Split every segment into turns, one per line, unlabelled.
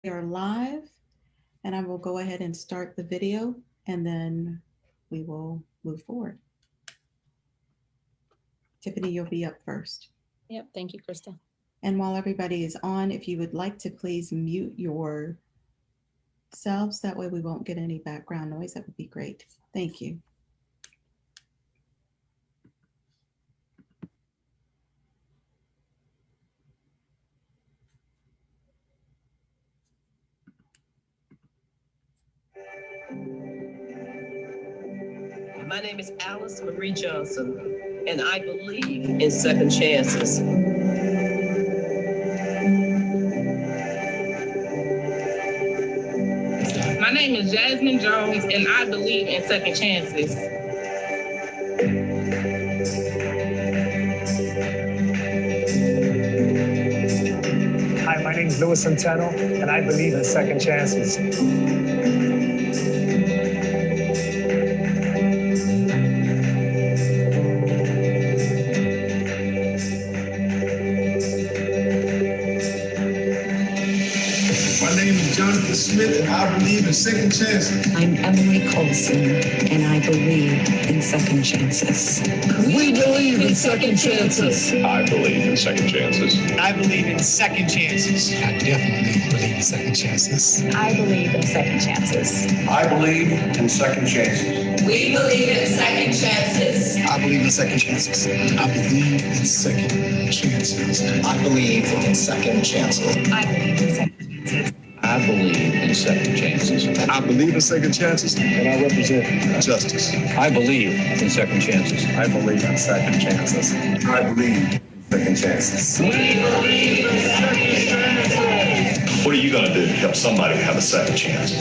We are live, and I will go ahead and start the video, and then we will move forward. Tiffany, you'll be up first.
Yep, thank you, Krista.
And while everybody is on, if you would like to please mute yourselves, that way we won't get any background noise, that would be great. Thank you.
My name is Alice Marie Johnson, and I believe in second chances.
My name is Jasmine Jones, and I believe in second chances.
Hi, my name is Louis Centeno, and I believe in second chances.
My name is Jonathan Smith, and I believe in second chances.
I'm Emily Colson, and I believe in second chances.
We believe in second chances.
I believe in second chances.
I believe in second chances.
I definitely believe in second chances.
I believe in second chances.
I believe in second chances.
We believe in second chances.
I believe in second chances. I believe in second chances.
I believe in second chances.
I believe in second chances.
I believe in second chances.
I believe in second chances, and I represent justice.
I believe in second chances.
I believe in second chances. I believe in second chances.
We believe in second chances.
What are you going to do to help somebody have a second chance?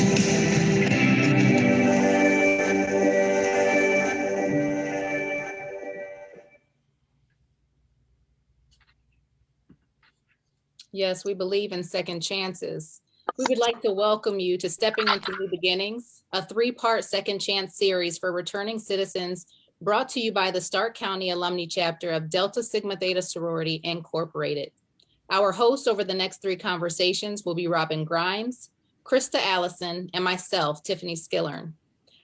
Yes, we believe in second chances. We would like to welcome you to Stepping into New Beginnings, a 3-part second chance series for returning citizens brought to you by the Stark County Alumni Chapter of Delta Sigma Theta Sorority Incorporated. Our hosts over the next 3 conversations will be Robin Grimes, Krista Allison, and myself, Tiffany Skillern.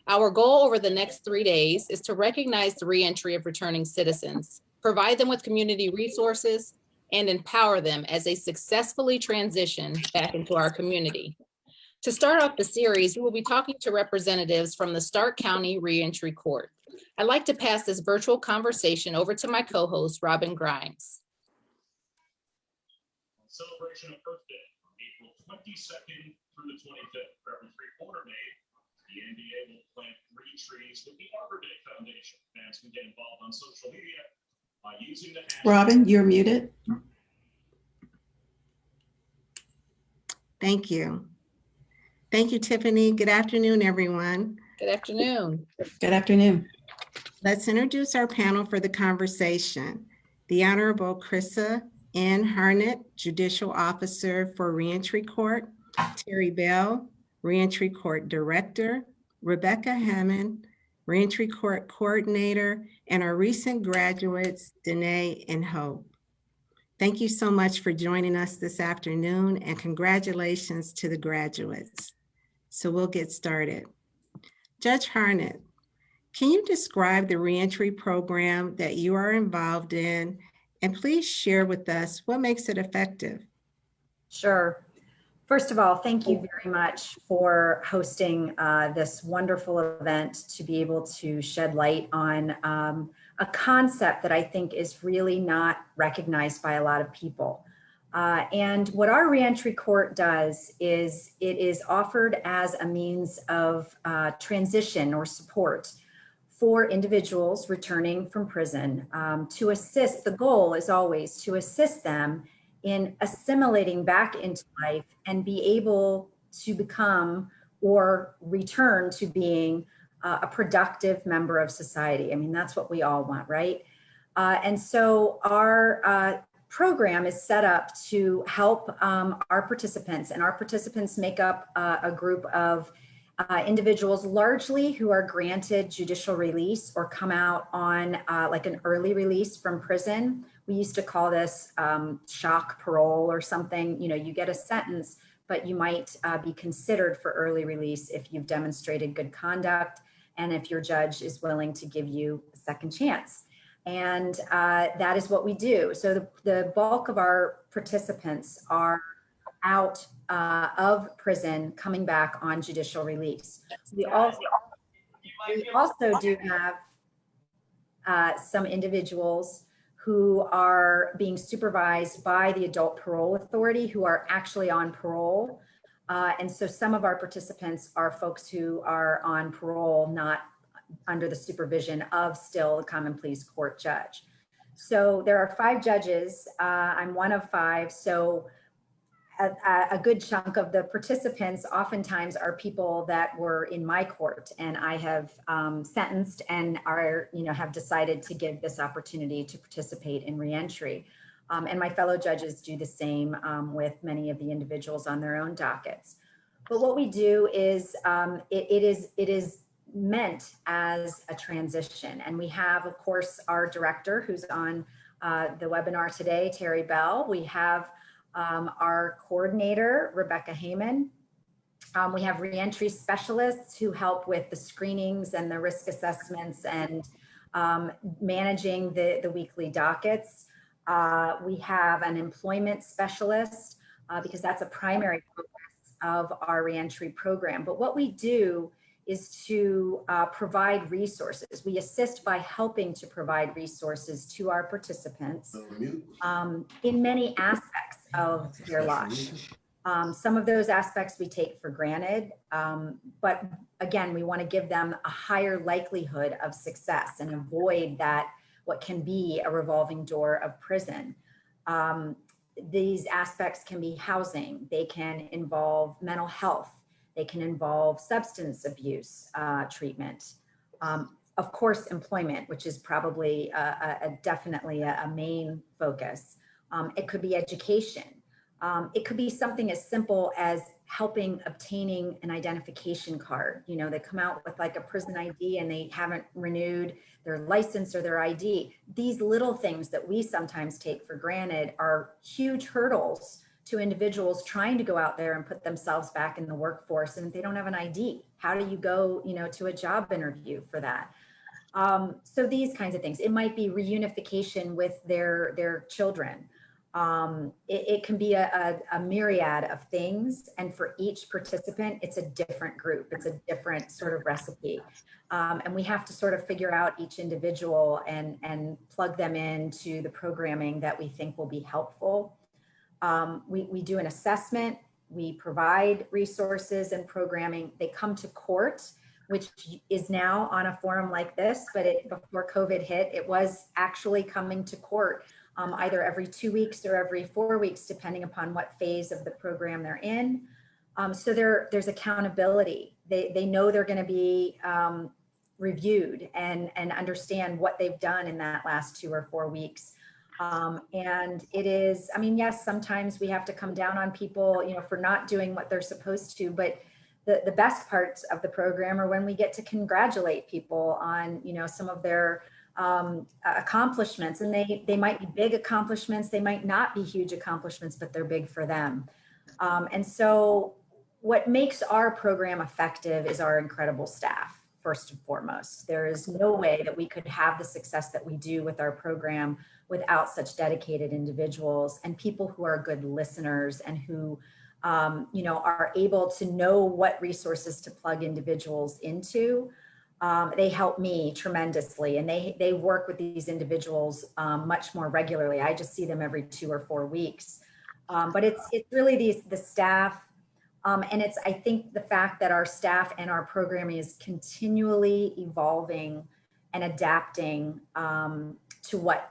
Our goal over the next 3 days is to recognize the reentry of returning citizens, provide them with community resources, and empower them as they successfully transition back into our community. To start off the series, we will be talking to representatives from the Stark County Reentry Court. I'd like to pass this virtual conversation over to my co-host, Robin Grimes.
Celebration of Earth Day from April 22nd through the 25th. For every 3-quarter made, the NBA will plant 3 trees with the Arbor Day Foundation. Fans can get involved on social media by using the hashtag.
Robin, you're muted.
Thank you. Thank you, Tiffany. Good afternoon, everyone.
Good afternoon.
Good afternoon.
Let's introduce our panel for the conversation. The Honorable Krista N. Harnett, Judicial Officer for Reentry Court, Terry Bell, Reentry Court Director, Rebecca Hammond, Reentry Court Coordinator, and our recent graduates, Danae and Hope. Thank you so much for joining us this afternoon, and congratulations to the graduates. So we'll get started. Judge Harnett, can you describe the reentry program that you are involved in, and please share with us what makes it effective?
Sure. First of all, thank you very much for hosting this wonderful event to be able to shed light on a concept that I think is really not recognized by a lot of people. And what our reentry court does is it is offered as a means of transition or support for individuals returning from prison to assist. The goal is always to assist them in assimilating back into life and be able to become or return to being a productive member of society. I mean, that's what we all want, right? And so our program is set up to help our participants, and our participants make up a group of individuals largely who are granted judicial release or come out on like an early release from prison. We used to call this shock parole or something. You know, you get a sentence, but you might be considered for early release if you've demonstrated good conduct and if your judge is willing to give you a second chance. And that is what we do. So the bulk of our participants are out of prison, coming back on judicial release. We also do have some individuals who are being supervised by the adult parole authority who are actually on parole. And so some of our participants are folks who are on parole, not under the supervision of still a common pleas court judge. So there are 5 judges. I'm one of 5. So a good chunk of the participants oftentimes are people that were in my court and I have sentenced and are, have decided to give this opportunity to participate in reentry. And my fellow judges do the same with many of the individuals on their own dockets. But what we do is it is meant as a transition. And we have, of course, our director who's on the webinar today, Terry Bell. We have our coordinator, Rebecca Heyman. We have reentry specialists who help with the screenings and the risk assessments and managing the weekly dockets. We have an employment specialist because that's a primary focus of our reentry program. But what we do is to provide resources. We assist by helping to provide resources to our participants in many aspects of their lives. Some of those aspects we take for granted, but again, we want to give them a higher likelihood of success and avoid that what can be a revolving door of prison. These aspects can be housing, they can involve mental health, they can involve substance abuse treatment. Of course, employment, which is probably definitely a main focus. It could be education. It could be something as simple as helping obtaining an identification card. They come out with like a prison ID and they haven't renewed their license or their ID. These little things that we sometimes take for granted are huge hurdles to individuals trying to go out there and put themselves back in the workforce. And if they don't have an ID, how do you go, to a job interview for that? So these kinds of things. It might be reunification with their children. It can be a myriad of things. And for each participant, it's a different group. It's a different sort of recipe. And we have to sort of figure out each individual and plug them into the programming that we think will be helpful. We do an assessment, we provide resources and programming. They come to court, which is now on a forum like this, but before COVID hit, it was actually coming to court either every 2 weeks or every 4 weeks, depending upon what phase of the program they're in. So there's accountability. They know they're going to be reviewed and understand what they've done in that last 2 or 4 weeks. And it is, yes, sometimes we have to come down on people, for not doing what they're supposed to, but the best parts of the program are when we get to congratulate people on, some of their accomplishments, and they might be big accomplishments. They might not be huge accomplishments, but they're big for them. And so what makes our program effective is our incredible staff. First and foremost, there is no way that we could have the success that we do with our program without such dedicated individuals and people who are good listeners and who, are able to know what resources to plug individuals into. They help me tremendously, and they work with these individuals much more regularly. I just see them every 2 or 4 weeks. But it's really the staff. And it's, I think, the fact that our staff and our programming is continually evolving and adapting to what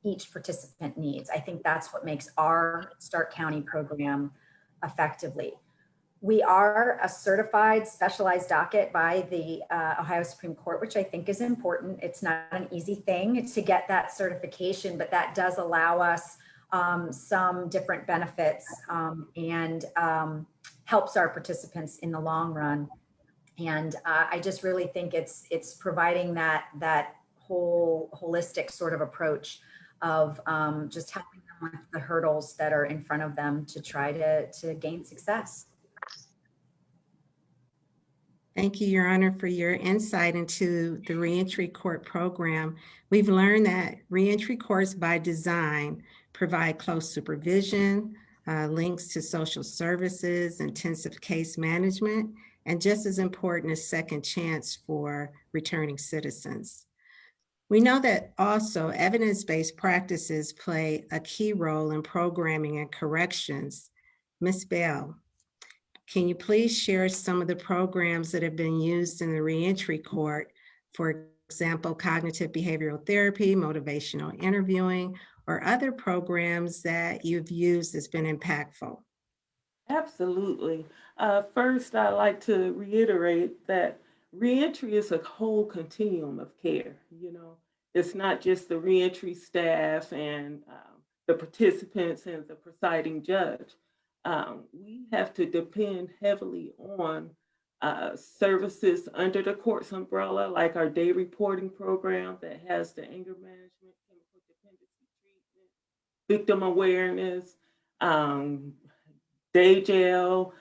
each participant needs. I think that's what makes our Stark County program effectively. We are a certified specialized docket by the Ohio Supreme Court, which I think is important. It's not an easy thing to get that certification, but that does allow us some different benefits and helps our participants in the long run. And I just really think it's providing that whole holistic sort of approach of just helping them with the hurdles that are in front of them to try to gain success.
Thank you, Your Honor, for your insight into the reentry court program. We've learned that reentry courts by design provide close supervision, links to social services, intensive case management, and just as important, a second chance for returning citizens. We know that also evidence-based practices play a key role in programming and corrections. Ms. Bell, can you please share some of the programs that have been used in the reentry court? For example, cognitive behavioral therapy, motivational interviewing, or other programs that you've used that's been impactful?
Absolutely. First, I'd like to reiterate that reentry is a whole continuum of care. You know, it's not just the reentry staff and the participants and the presiding judge. We have to depend heavily on services under the court's umbrella, like our day reporting program that has the anger management, chemical dependency treatment, victim awareness, day jail,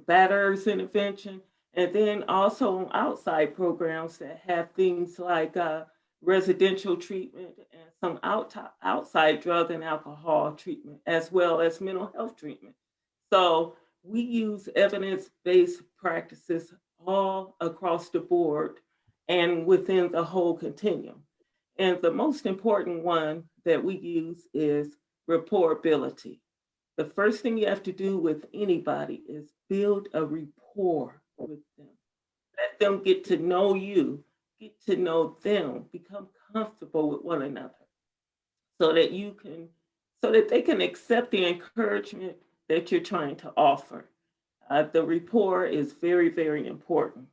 batterers intervention, and then also outside programs that have things like residential treatment and some outside drug and alcohol treatment, as well as mental health treatment. So we use evidence-based practices all across the board and within the whole continuum. And the most important one that we use is reportability. The first thing you have to do with anybody is build a rapport with them. Let them get to know you, get to know them, become comfortable with one another so that they can accept the encouragement that you're trying to offer. The rapport is very, very important.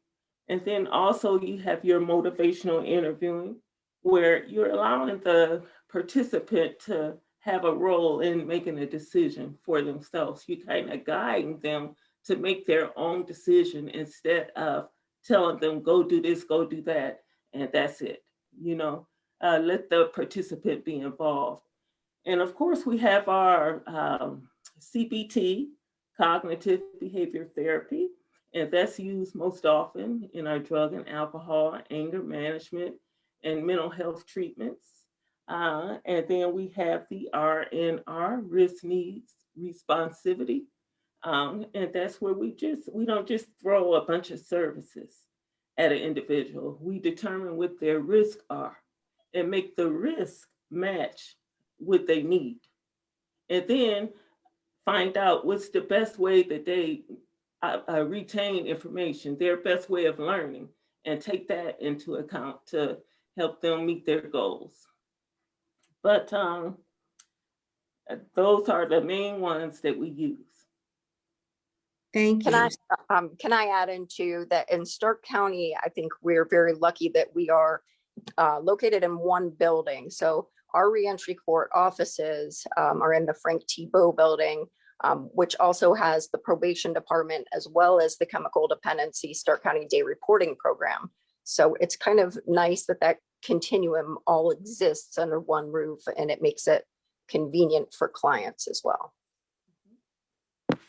And then also you have your motivational interviewing, where you're allowing the participant to have a role in making a decision for themselves. You kind of guiding them to make their own decision instead of telling them, go do this, go do that, and that's it. You know, let the participant be involved. And of course, we have our CBT, cognitive behavior therapy, and that's used most often in our drug and alcohol, anger management, and mental health treatments. And then we have the RNR, risk needs responsivity. And that's where we don't just throw a bunch of services at an individual. We determine what their risks are and make the risk match what they need. And then find out what's the best way that they retain information, their best way of learning, and take that into account to help them meet their goals. But those are the main ones that we use.
Thank you.
Can I add into that in Stark County, I think we're very lucky that we are located in one building. So our reentry court offices are in the Frank T. Bowe building, which also has the probation department as well as the chemical dependency Stark County day reporting program. So it's kind of nice that that continuum all exists under one roof, and it makes it convenient for clients as well.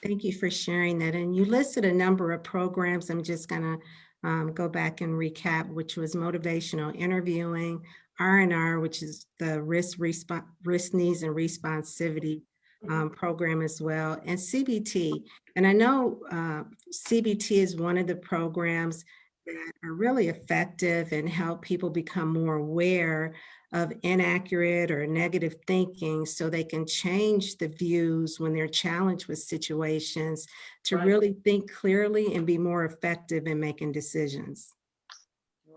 Thank you for sharing that. And you listed a number of programs. I'm just going to go back and recap, which was motivational interviewing, RNR, which is the risk needs and responsivity program as well, and CBT. And I know CBT is one of the programs that are really effective and help people become more aware of inaccurate or negative thinking so they can change the views when they're challenged with situations to really think clearly and be more effective in making decisions.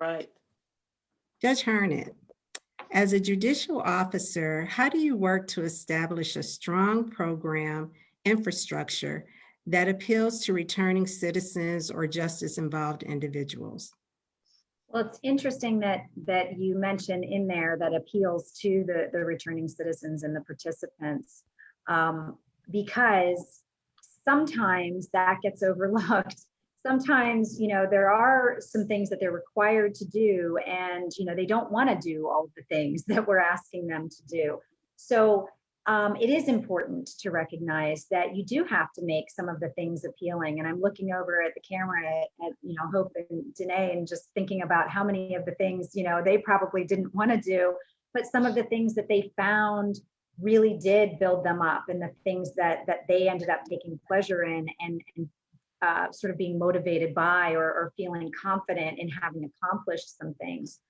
Right.
Judge Harnett, as a judicial officer, how do you work to establish a strong program infrastructure that appeals to returning citizens or justice-involved individuals?
Well, it's interesting that you mentioned in there that appeals to the returning citizens and the participants, because sometimes that gets overlooked. Sometimes, there are some things that they're required to do, and, they don't want to do all of the things that we're asking them to do. So it is important to recognize that you do have to make some of the things appealing. And I'm looking over at the camera at Hope and Danae, and just thinking about how many of the things, they probably didn't want to do, but some of the things that they found really did build them up, and the things that they ended up taking pleasure in and sort of being motivated by, or feeling confident in having accomplished some things.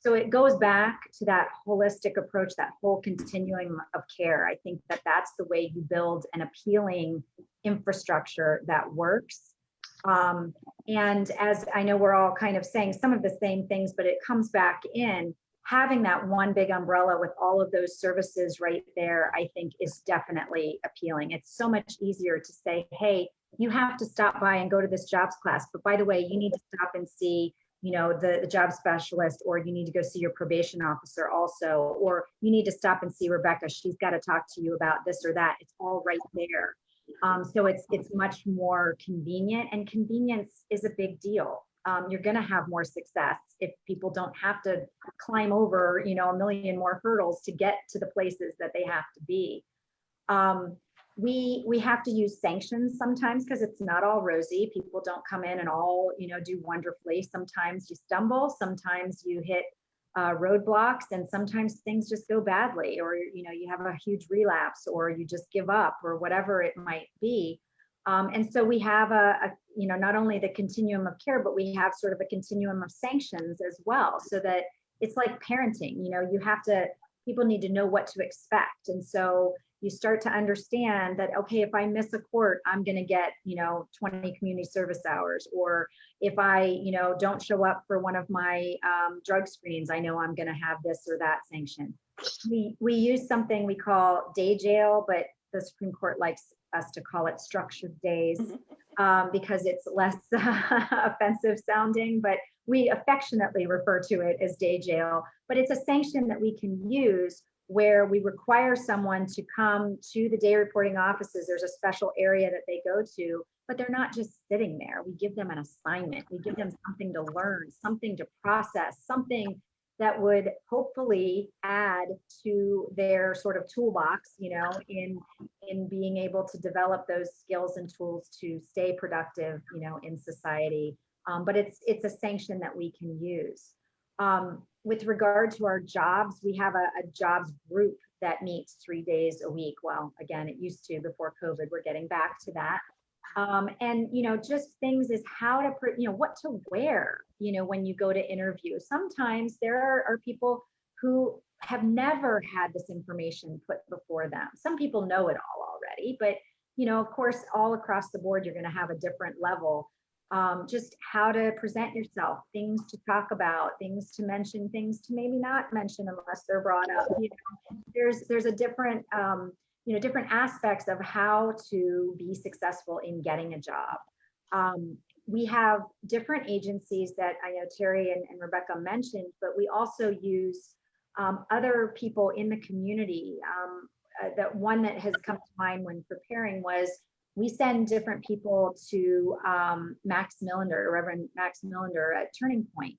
So it goes back to that holistic approach, that whole continuum of care. I think that that's the way you build an appealing infrastructure that works. And as I know, we're all kind of saying some of the same things, but it comes back in having that one big umbrella with all of those services right there, I think is definitely appealing. It's so much easier to say, hey, you have to stop by and go to this jobs class, but by the way, you need to stop and see the job specialist, or you need to go see your probation officer also, or you need to stop and see Rebecca. She's got to talk to you about this or that. It's all right there. So it's much more convenient, and convenience is a big deal. You're going to have more success if people don't have to climb over, a million more hurdles to get to the places that they have to be. We have to use sanctions sometimes because it's not all rosy. People don't come in and all, do wonderfully. Sometimes you stumble, sometimes you hit roadblocks, and sometimes things just go badly, or, you have a huge relapse, or you just give up, or whatever it might be. And so we have not only the continuum of care, but we have sort of a continuum of sanctions as well, so that it's like parenting. People need to know what to expect. And so you start to understand that, okay, if I miss a court, I'm going to get, 20 community service hours. Or if I, don't show up for one of my drug screens, I know I'm going to have this or that sanction. We use something we call day jail, but the Supreme Court likes us to call it structured days because it's less offensive sounding, but we affectionately refer to it as day jail. But it's a sanction that we can use where we require someone to come to the day reporting offices. There's a special area that they go to, but they're not just sitting there. We give them an assignment. We give them something to learn, something to process, something that would hopefully add to their sort of toolbox, in being able to develop those skills and tools to stay productive, in society. But it's a sanction that we can use. With regard to our jobs, we have a jobs group that meets 3 days a week. Well, again, it used to before COVID. We're getting back to that. And, just things is how to, what to wear, when you go to interview. Sometimes there are people who have never had this information put before them. Some people know it all already, but, of course, all across the board, you're going to have a different level. Just how to present yourself, things to talk about, things to mention, things to maybe not mention unless they're brought up. There's a different, different aspects of how to be successful in getting a job. We have different agencies that I know Terry and Rebecca mentioned, but we also use other people in the community. That one that has come to mind when preparing was we send different people to Max Millender, Reverend Max Millender at Turning Point.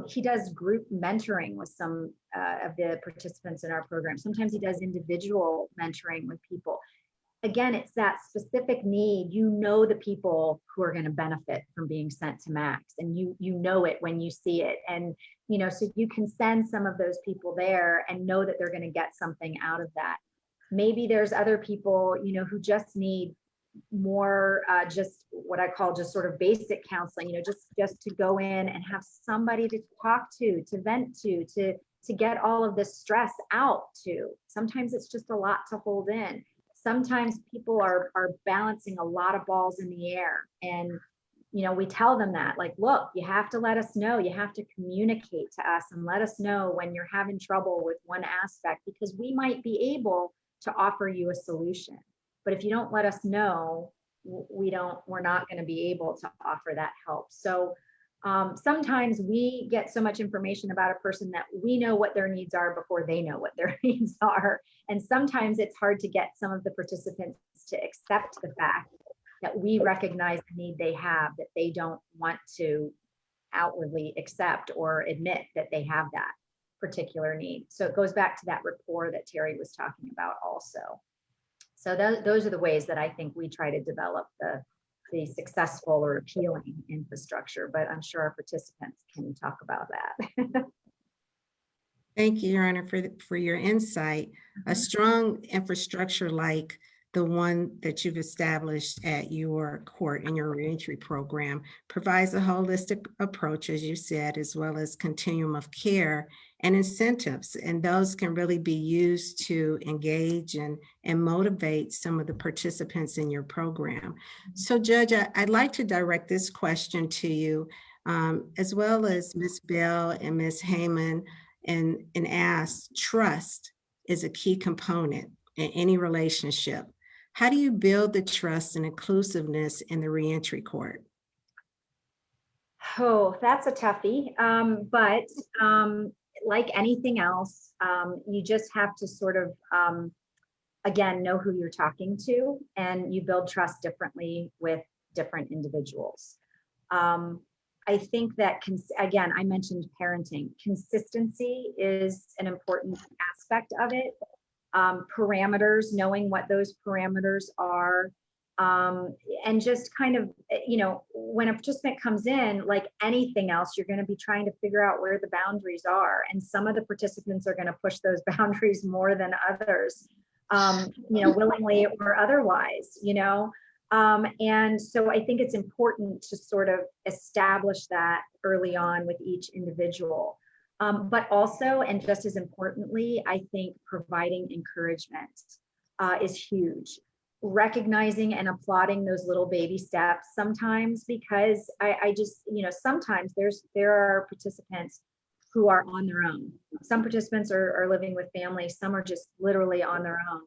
He does group mentoring with some of the participants in our program. Sometimes he does individual mentoring with people. Again, it's that specific need. The people who are going to benefit from being sent to Max, and you know it when you see it. And, so you can send some of those people there and know that they're going to get something out of that. Maybe there's other people, who just need more just what I call just sort of basic counseling, just to go in and have somebody to talk to vent to get all of this stress out to. Sometimes it's just a lot to hold in. Sometimes people are balancing a lot of balls in the air, and we tell them that, like, look, you have to let us know, you have to communicate to us and let us know when you're having trouble with one aspect, because we might be able to offer you a solution. But if you don't let us know, we're not going to be able to offer that help. So sometimes we get so much information about a person that we know what their needs are before they know what their needs are. And sometimes it's hard to get some of the participants to accept the fact that we recognize the need they have, that they don't want to outwardly accept or admit that they have that. particular need. So it goes back to that rapport that Terry was talking about also. So those are the ways that I think we try to develop the successful or appealing infrastructure, but I'm sure our participants can talk about that.
Thank you, Your Honor, for your insight. A strong infrastructure like the one that you've established at your court and your reentry program provides a holistic approach, as you said, as well as continuum of care and incentives. And those can really be used to engage and motivate some of the participants in your program. So Judge, I'd like to direct this question to you, as well as Ms. Bell and Ms. Heyman, and ask, trust is a key component in any relationship. How do you build the trust and inclusiveness in the reentry court?
Oh, that's a toughie. But like anything else, you just have to sort of, again, know who you're talking to, and you build trust differently with different individuals. I think that, again, I mentioned parenting. Consistency is an important aspect of it. Parameters, knowing what those parameters are, and just kind of, when a participant comes in, like anything else, you're going to be trying to figure out where the boundaries are. And some of the participants are going to push those boundaries more than others, willingly or otherwise, and so I think it's important to sort of establish that early on with each individual. But also, and just as importantly, I think providing encouragement is huge. Recognizing and applauding those little baby steps sometimes, because I just, sometimes there are participants who are on their own. Some participants are living with families, some are just literally on their own.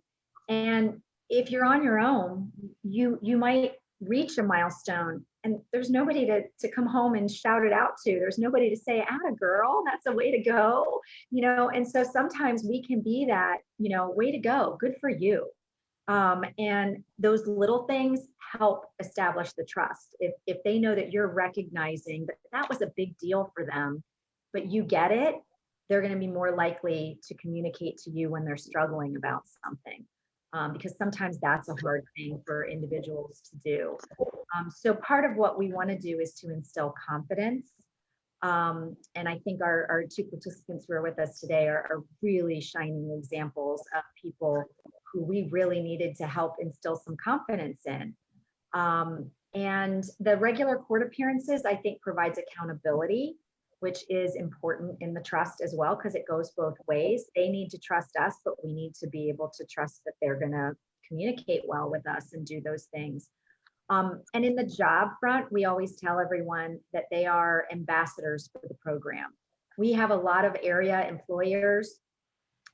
And if you're on your own, you might reach a milestone and there's nobody to come home and shout it out to. There's nobody to say, "Atta girl, that's a way to go," and so sometimes we can be that, way to go, good for you. And those little things help establish the trust. If they know that you're recognizing that was a big deal for them, but you get it, they're going to be more likely to communicate to you when they're struggling about something. Because sometimes that's a hard thing for individuals to do. So part of what we want to do is to instill confidence. And I think our two participants who are with us today are really shining examples of people who we really needed to help instill some confidence in. And the regular court appearances, I think, provides accountability, which is important in the trust as well, because it goes both ways. They need to trust us, but we need to be able to trust that they're going to communicate well with us and do those things. And in the job front, we always tell everyone that they are ambassadors for the program. We have a lot of area employers.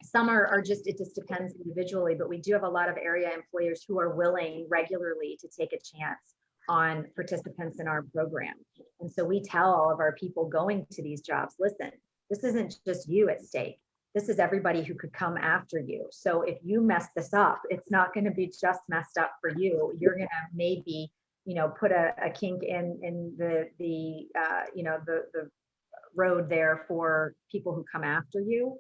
Some are just, it just depends individually, but we do have a lot of area employers who are willing regularly to take a chance on participants in our program. And so we tell all of our people going to these jobs, listen, this isn't just you at stake. This is everybody who could come after you. So if you mess this up, it's not going to be just messed up for you. You're going to maybe, put a kink in the road there for people who come after you.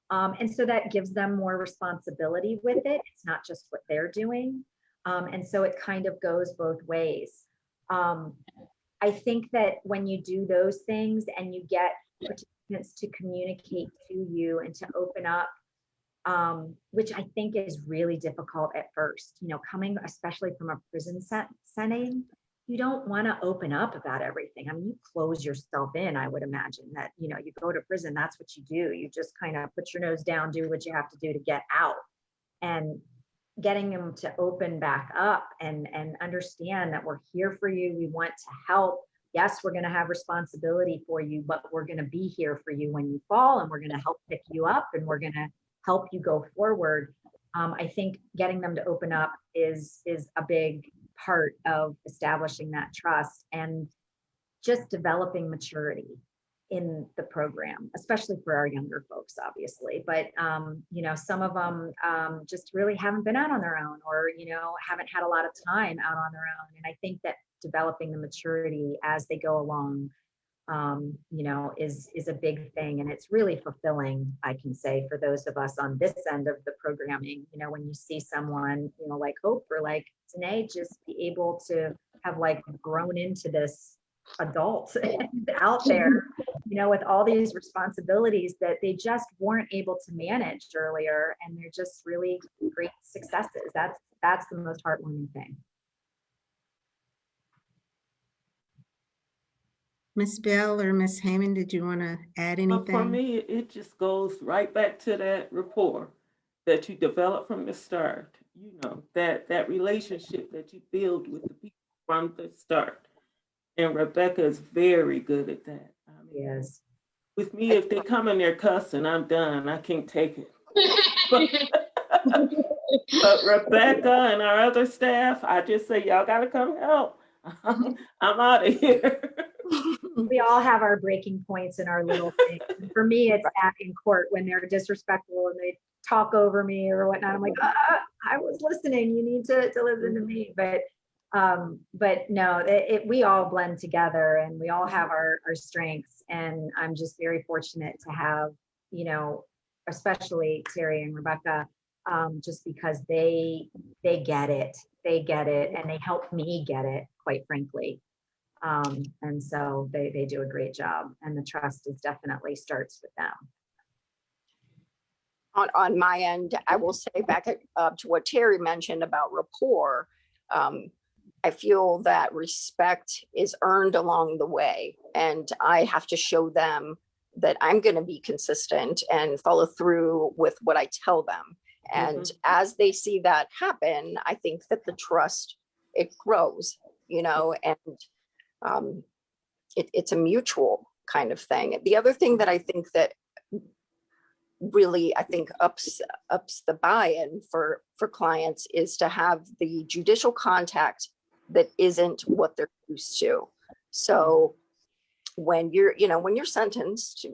And so that gives them more responsibility with it. It's not just what they're doing. And so it kind of goes both ways. I think that when you do those things and you get participants to communicate to you and to open up, which I think is really difficult at first, coming especially from a prison setting, you don't want to open up about everything. I mean, you close yourself in, I would imagine that, you go to prison, that's what you do. You just kind of put your nose down, do what you have to do to get out. And getting them to open back up and understand that we're here for you. We want to help. Yes, we're going to have responsibility for you, but we're going to be here for you when you fall, and we're going to help pick you up, and we're going to help you go forward. I think getting them to open up is a big part of establishing that trust and just developing maturity in the program, especially for our younger folks, obviously. But, some of them just really haven't been out on their own, or, haven't had a lot of time out on their own. And I think that developing the maturity as they go along you know, is a big thing. And it's really fulfilling, I can say, for those of us on this end of the programming, you know, when you see someone, you know, like Hope or like Danae, just be able to have like grown into this adult out there, you know, with all these responsibilities that they just weren't able to manage earlier. And they're just really great successes. That's the most heartwarming thing.
Ms. Bell or Ms. Heyman, did you want to add anything?
For me, it just goes right back to that rapport that you develop from the start. You know, that relationship that you build with the people from the start. And Rebecca is very good at that.
Yes.
With me, if they come in there cussing, I'm done. I can't take it. But Rebecca and our other staff, I just say, y'all got to come help. I'm out of here.
We all have our breaking points and our little things. And for me, it's back in court when they're disrespectful and they talk over me or whatnot. I'm like, I was listening. You need to listen to me. But no, we all blend together and we all have our strengths. And I'm just very fortunate to have, you know, especially Terry and Rebecca, just because they get it. They get it and they help me get it, quite frankly. And so they do a great job, and the trust is definitely starts with them.
On my end, I will say back to what Terry mentioned about rapport. I feel that respect is earned along the way, and I have to show them that I'm going to be consistent and follow through with what I tell them. And as they see that happen, I think that the trust, it grows, you know, and it's a mutual kind of thing. The other thing that I think that really, I think ups the buy-in for clients is to have the judicial contact that isn't what they're used to. So when you're sentenced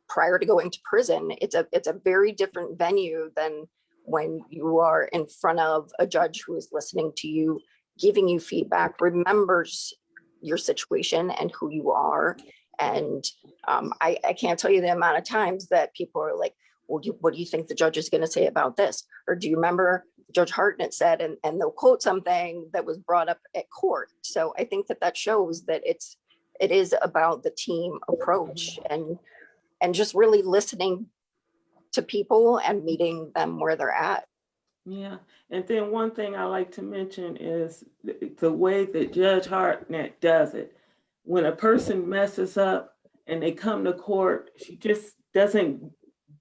prior to going to prison, it's a very different venue than when you are in front of a judge who is listening to you, giving you feedback, remembers your situation and who you are. And I can't tell you the amount of times that people are like, well, what do you think the judge is going to say about this? Or do you remember Judge Hartnett said, and they'll quote something that was brought up at court. So I think that shows that it is about the team approach and just really listening to people and meeting them where they're at.
Yeah, and then one thing I like to mention is the way that Judge Hartnett does it. When a person messes up and they come to court, she just doesn't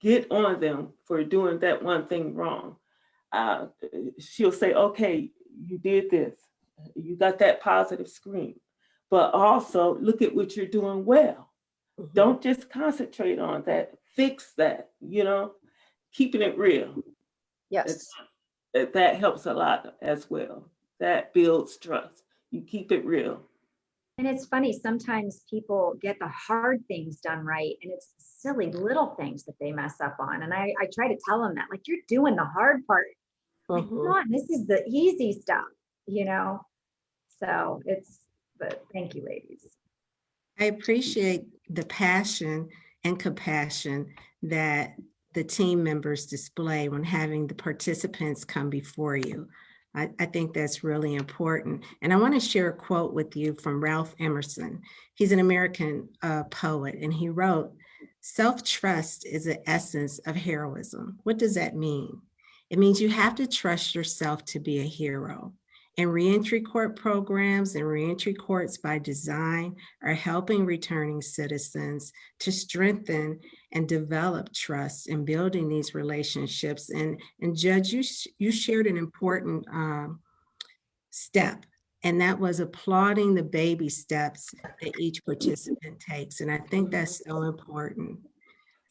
get on them for doing that one thing wrong. She'll say, okay, you did this. You got that positive screen, but also look at what you're doing well. Don't just concentrate on that, fix that, you know, keeping it real.
Yes.
That helps a lot as well. That builds trust. You keep it real.
And it's funny, sometimes people get the hard things done right, and it's silly little things that they mess up on. And I try to tell them that, like, you're doing the hard part. Like, come on, this is the easy stuff, you know? So but thank you, ladies.
I appreciate the passion and compassion that the team members display when having the participants come before you. I think that's really important. And I want to share a quote with you from Ralph Emerson. He's an American poet, and he wrote, "Self-trust is the essence of heroism." What does that mean? It means you have to trust yourself to be a hero. And reentry court programs and reentry courts by design are helping returning citizens to strengthen and develop trust in building these relationships. And Judge, you shared an important step, and that was applauding the baby steps that each participant takes. And I think that's so important.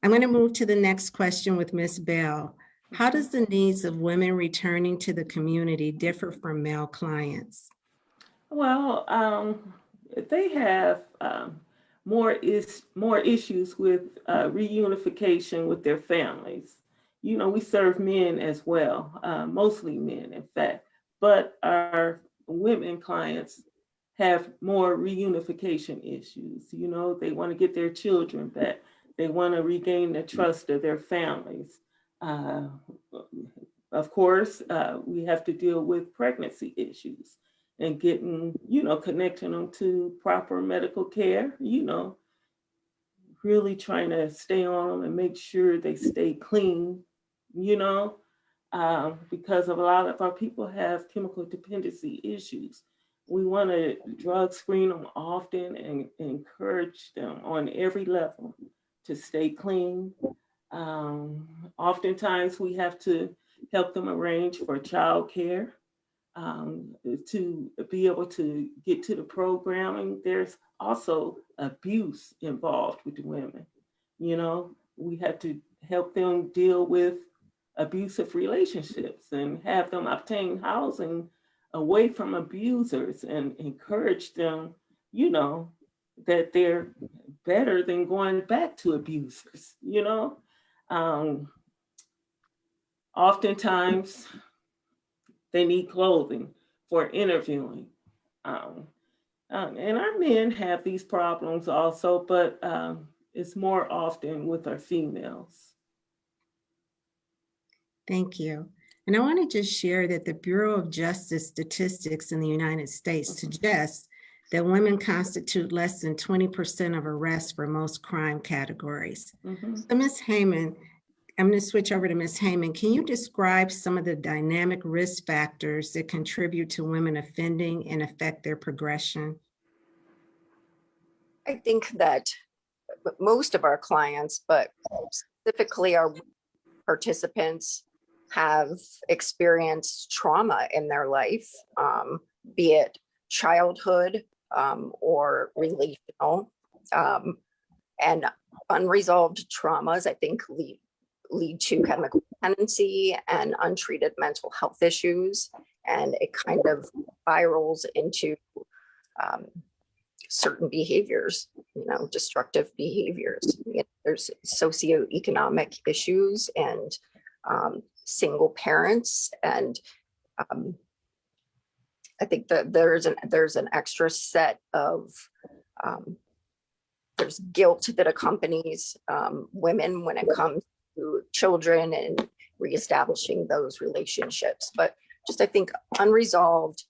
I'm going to move to the next question with Ms. Bell. How does the needs of women returning to the community differ from male clients?
Well, they have more issues with reunification with their families. You know, we serve men as well, mostly men, in fact, but our women clients have more reunification issues. You know, they want to get their children back. They want to regain the trust of their families. Of course, we have to deal with pregnancy issues and getting, you know, connecting them to proper medical care, you know, really trying to stay on them and make sure they stay clean, you know, because of a lot of our people have chemical dependency issues. We want to drug screen them often and encourage them on every level to stay clean. Oftentimes we have to help them arrange for childcare to be able to get to the programming. There's also abuse involved with the women. You know, we have to help them deal with abusive relationships and have them obtain housing away from abusers and encourage them, you know, that they're better than going back to abusers, you know. Oftentimes they need clothing for interviewing. And our men have these problems also, but it's more often with our females.
Thank you. And I want to just share that the Bureau of Justice statistics in the United States suggests that women constitute less than 20% of arrests for most crime categories. So Ms. Heyman, I'm going to switch over to Ms. Heyman. Can you describe some of the dynamic risk factors that contribute to women offending and affect their progression?
I think that most of our clients, but specifically our participants, have experienced trauma in their life, be it childhood or relational, and unresolved traumas, I think, lead to chemical dependency and untreated mental health issues, and it kind of spirals into certain behaviors, you know, destructive behaviors. There's socioeconomic issues and single parents, and I think that there's an extra set of there's guilt that accompanies women when it comes to children and reestablishing those relationships. But just, I think, unresolved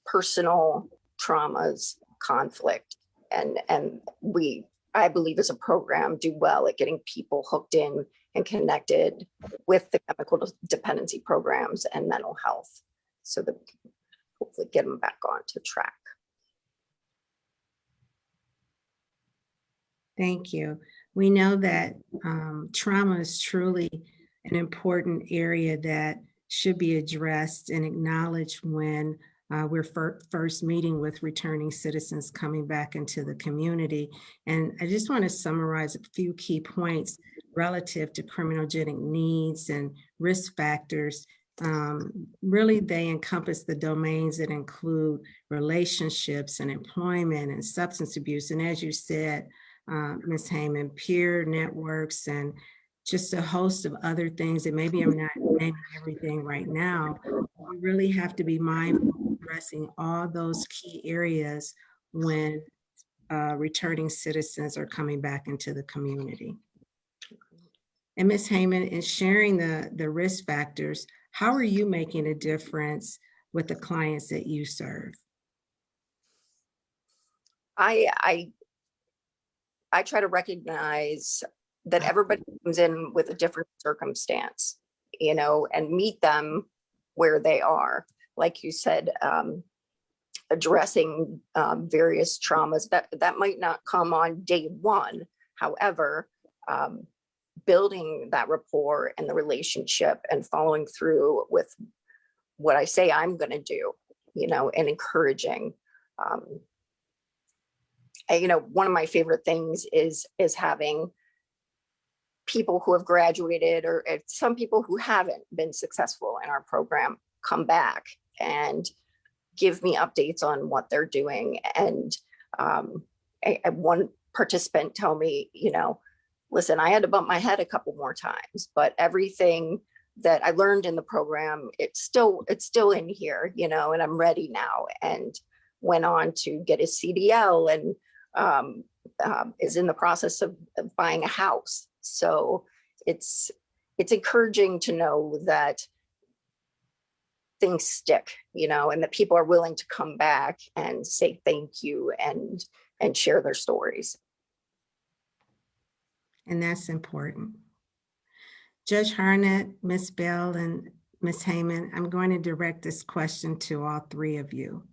personal traumas, conflict, and we, I believe, as a program, do well at getting people hooked in and connected with the chemical dependency programs and mental health, so that we can hopefully get them back onto track.
Thank you. We know that trauma is truly an important area that should be addressed and acknowledged when we're first meeting with returning citizens coming back into the community. And I just want to summarize a few key points relative to criminogenic needs and risk factors. Really, they encompass the domains that include relationships and employment and substance abuse. And as you said, Ms. Heyman, peer networks and just a host of other things that maybe I'm not naming everything right now. We really have to be mindful of addressing all those key areas when returning citizens are coming back into the community. And Ms. Heyman, in sharing the risk factors, how are you making a difference with the clients that you serve?
I try to recognize that everybody comes in with a different circumstance, you know, and meet them where they are. Like you said, addressing various traumas that might not come on day one. However, building that rapport and the relationship and following through with what I say I'm going to do, you know, and encouraging. You know, one of my favorite things is having people who have graduated, or some people who haven't been successful in our program, come back and give me updates on what they're doing. And one participant tell me, you know, listen, I had to bump my head a couple more times, but everything that I learned in the program, it's still in here, you know, and I'm ready now, and went on to get his CDL, and is in the process of buying a house. So it's encouraging to know that things stick, you know, and that people are willing to come back and say thank you and share their stories.
And that's important. Judge Harnett, Ms. Bell, and Ms. Heyman, I'm going to direct this question to all three of you.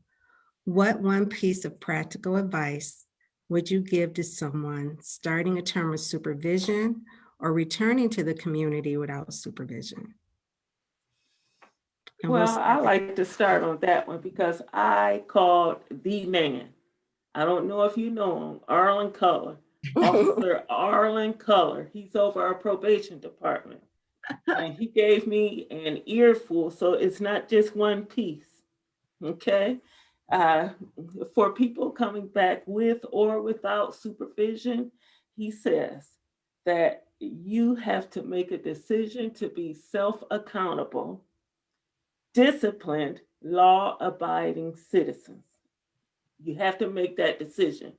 What one piece of practical advice would you give to someone starting a term of supervision or returning to the community without supervision? And
Well, I like to start on that one because I called the man. I don't know if you know him, Arlen Culler, Officer Arlen Culler. He's over our probation department. And he gave me an earful, so it's not just one piece, okay? For people coming back with or without supervision, he says that you have to make a decision to be self-accountable, disciplined, law-abiding citizens. You have to make that decision.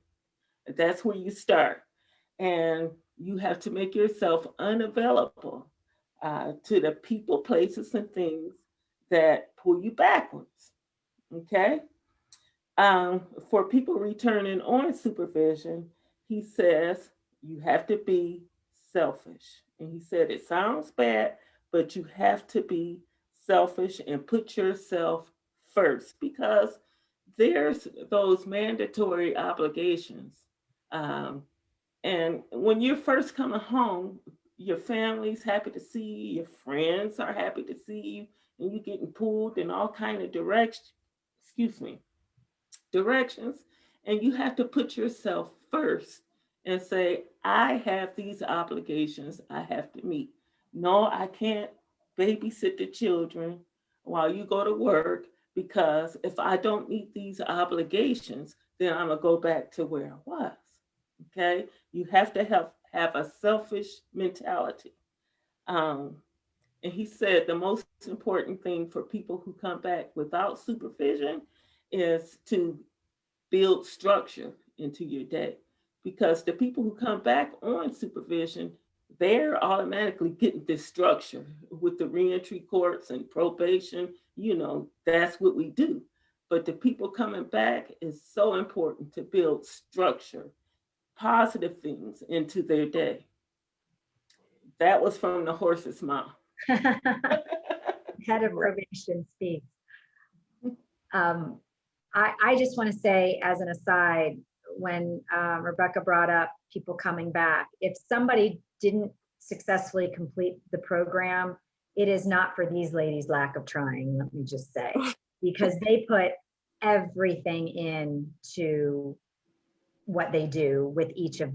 That's where you start. And you have to make yourself unavailable to the people, places, and things that pull you backwards, okay? For people returning on supervision, he says you have to be selfish. And he said it sounds bad, but you have to be selfish and put yourself first, because there's those mandatory obligations. And when you're first coming home, your family's happy to see you, your friends are happy to see you, and you're getting pulled in all kind of directions, and you have to put yourself first and say, I have these obligations I have to meet. No, I can't babysit the children while you go to work, because if I don't meet these obligations, then I'm gonna go back to where I was. Okay, you have to have a selfish mentality. And he said the most important thing for people who come back without supervision is to build structure into your day, because the people who come back on supervision, they're automatically getting this structure with the reentry courts and probation. You know, that's what we do. But the people coming back, is so important to build structure, positive things into their day. That was from the horse's mouth.
Head of probation speaks. I just want to say, as an aside, when Rebecca brought up people coming back, if somebody didn't successfully complete the program, it is not for these ladies' lack of trying, let me just say, because they put everything into what they do with each of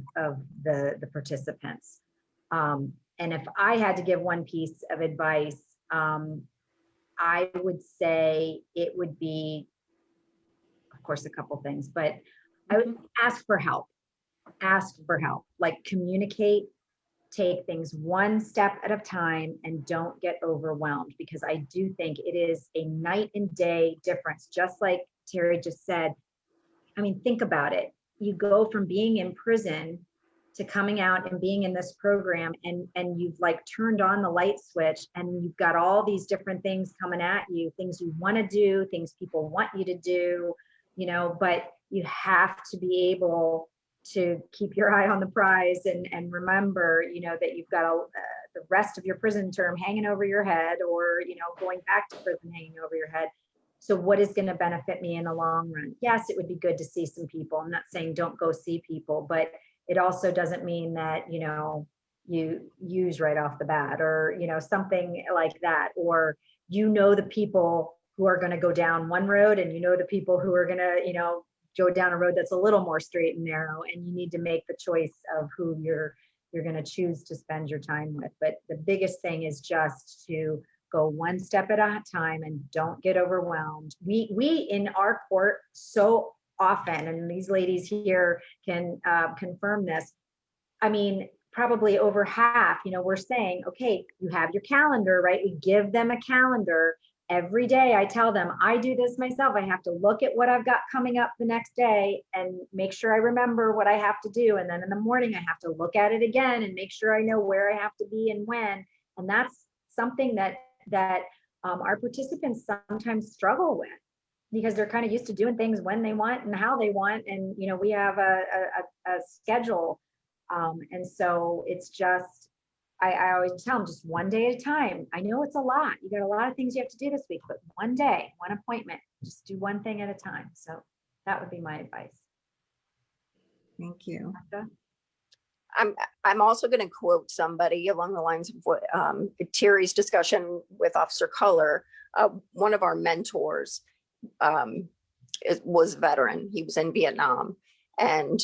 the participants. And if I had to give one piece of advice, I would say it would be, of course, a couple things, but I would ask for help. Ask for help, like communicate, take things one step at a time, and don't get overwhelmed, because I do think it is a night and day difference. Just like Terry just said, I mean, think about it. You go from being in prison to coming out and being in this program, and you've like turned on the light switch, and you've got all these different things coming at you, things you want to do, things people want you to do, you know, but you have to be able to keep your eye on the prize and remember, you know, that you've got the rest of your prison term hanging over your head, or, you know, going back to prison hanging over your head. So what is going to benefit me in the long run? Yes, it would be good to see some people. I'm not saying don't go see people, but it also doesn't mean that, you know, you use right off the bat, or, you know, something like that. Or, you know, the people who are going to go down one road, and you know, the people who are going to, you know, go down a road that's a little more straight and narrow, and you need to make the choice of who you're going to choose to spend your time with. But the biggest thing is just to go one step at a time and don't get overwhelmed. We in our court so often, and these ladies here can confirm this, I mean, probably over half, we're saying, okay, you have your calendar, right? We give them a calendar. Every day I tell them, I do this myself. I have to look at what I've got coming up the next day and make sure I remember what I have to do. And then in the morning, I have to look at it again and make sure I know where I have to be and when. And that's something that our participants sometimes struggle with, because they're kind of used to doing things when they want and how they want. And, we have a schedule. And so it's just, I always tell them, just one day at a time. I know it's a lot. You got a lot of things you have to do this week, but one day, one appointment, just do one thing at a time. So that would be my advice.
Thank you.
Martha?
I'm also going to quote somebody along the lines of what Terry's discussion with Officer Culler. One of our mentors was a veteran. He was in Vietnam, and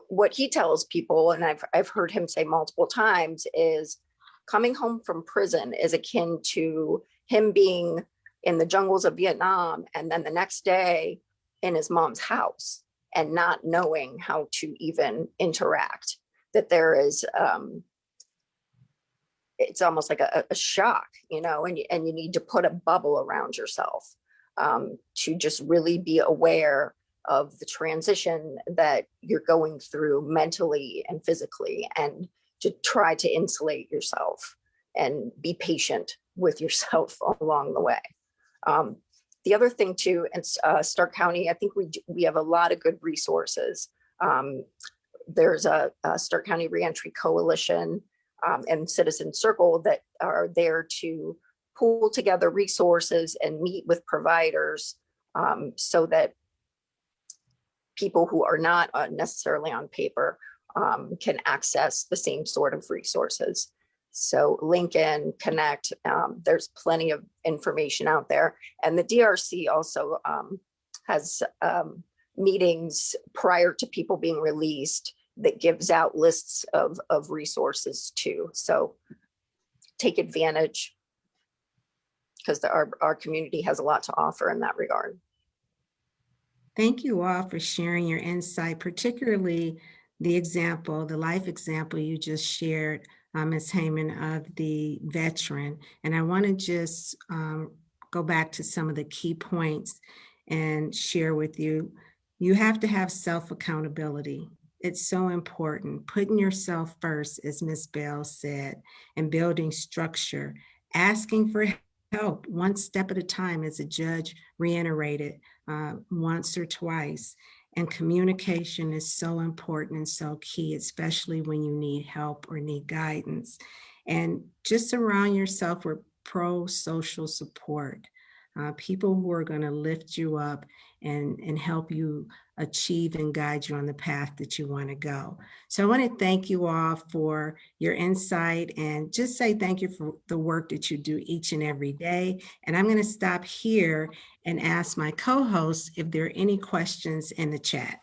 what he tells people, and I've heard him say multiple times, is coming home from prison is akin to him being in the jungles of Vietnam and then the next day in his mom's house and not knowing how to even interact. That there is, it's almost like a shock, and you need to put a bubble around yourself to just really be aware of the transition that you're going through mentally and physically, and to try to insulate yourself and be patient with yourself along the way. The other thing too, in Stark County, I think we have a lot of good resources. There's a Stark County Reentry Coalition and Citizen Circle that are there to pull together resources and meet with providers so that people who are not necessarily on paper can access the same sort of resources. So Lincoln, Connect, there's plenty of information out there. And the DRC also has meetings prior to people being released that gives out lists of resources too. So take advantage, because our community has a lot to offer in that regard.
Thank you all for sharing your insight, particularly the life example you just shared, Ms. Heyman, of the veteran. And I want to just go back to some of the key points and share with you. You have to have self-accountability. It's so important. Putting yourself first, as Ms. Bell said, and building structure, asking for help one step at a time, as a judge reiterated once or twice. And communication is so important and so key, especially when you need help or need guidance. And just surround yourself with pro-social support, people who are going to lift you up and help you achieve and guide you on the path that you want to go. So I want to thank you all for your insight and just say thank you for the work that you do each and every day. And I'm going to stop here and ask my co-hosts if there are any questions in the chat.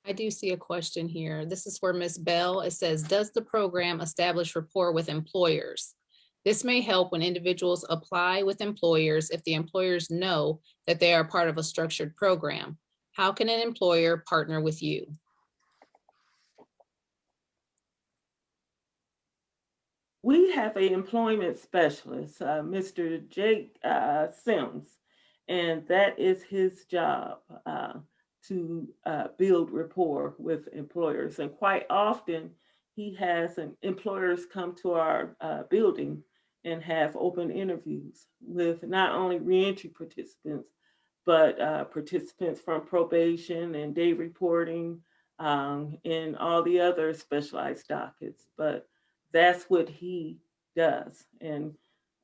I do see a question here. This is for Ms. Bell. It says, does the program establish rapport with employers? This may help when individuals apply with employers if the employers know that they are part of a structured program. How can an employer partner with you?
We have an employment specialist, Mr. Jake Sims, and that is his job to build rapport with employers. And quite often, he has employers come to our building and have open interviews with not only reentry participants, but participants from probation and day reporting and all the other specialized dockets. But that's what he does. And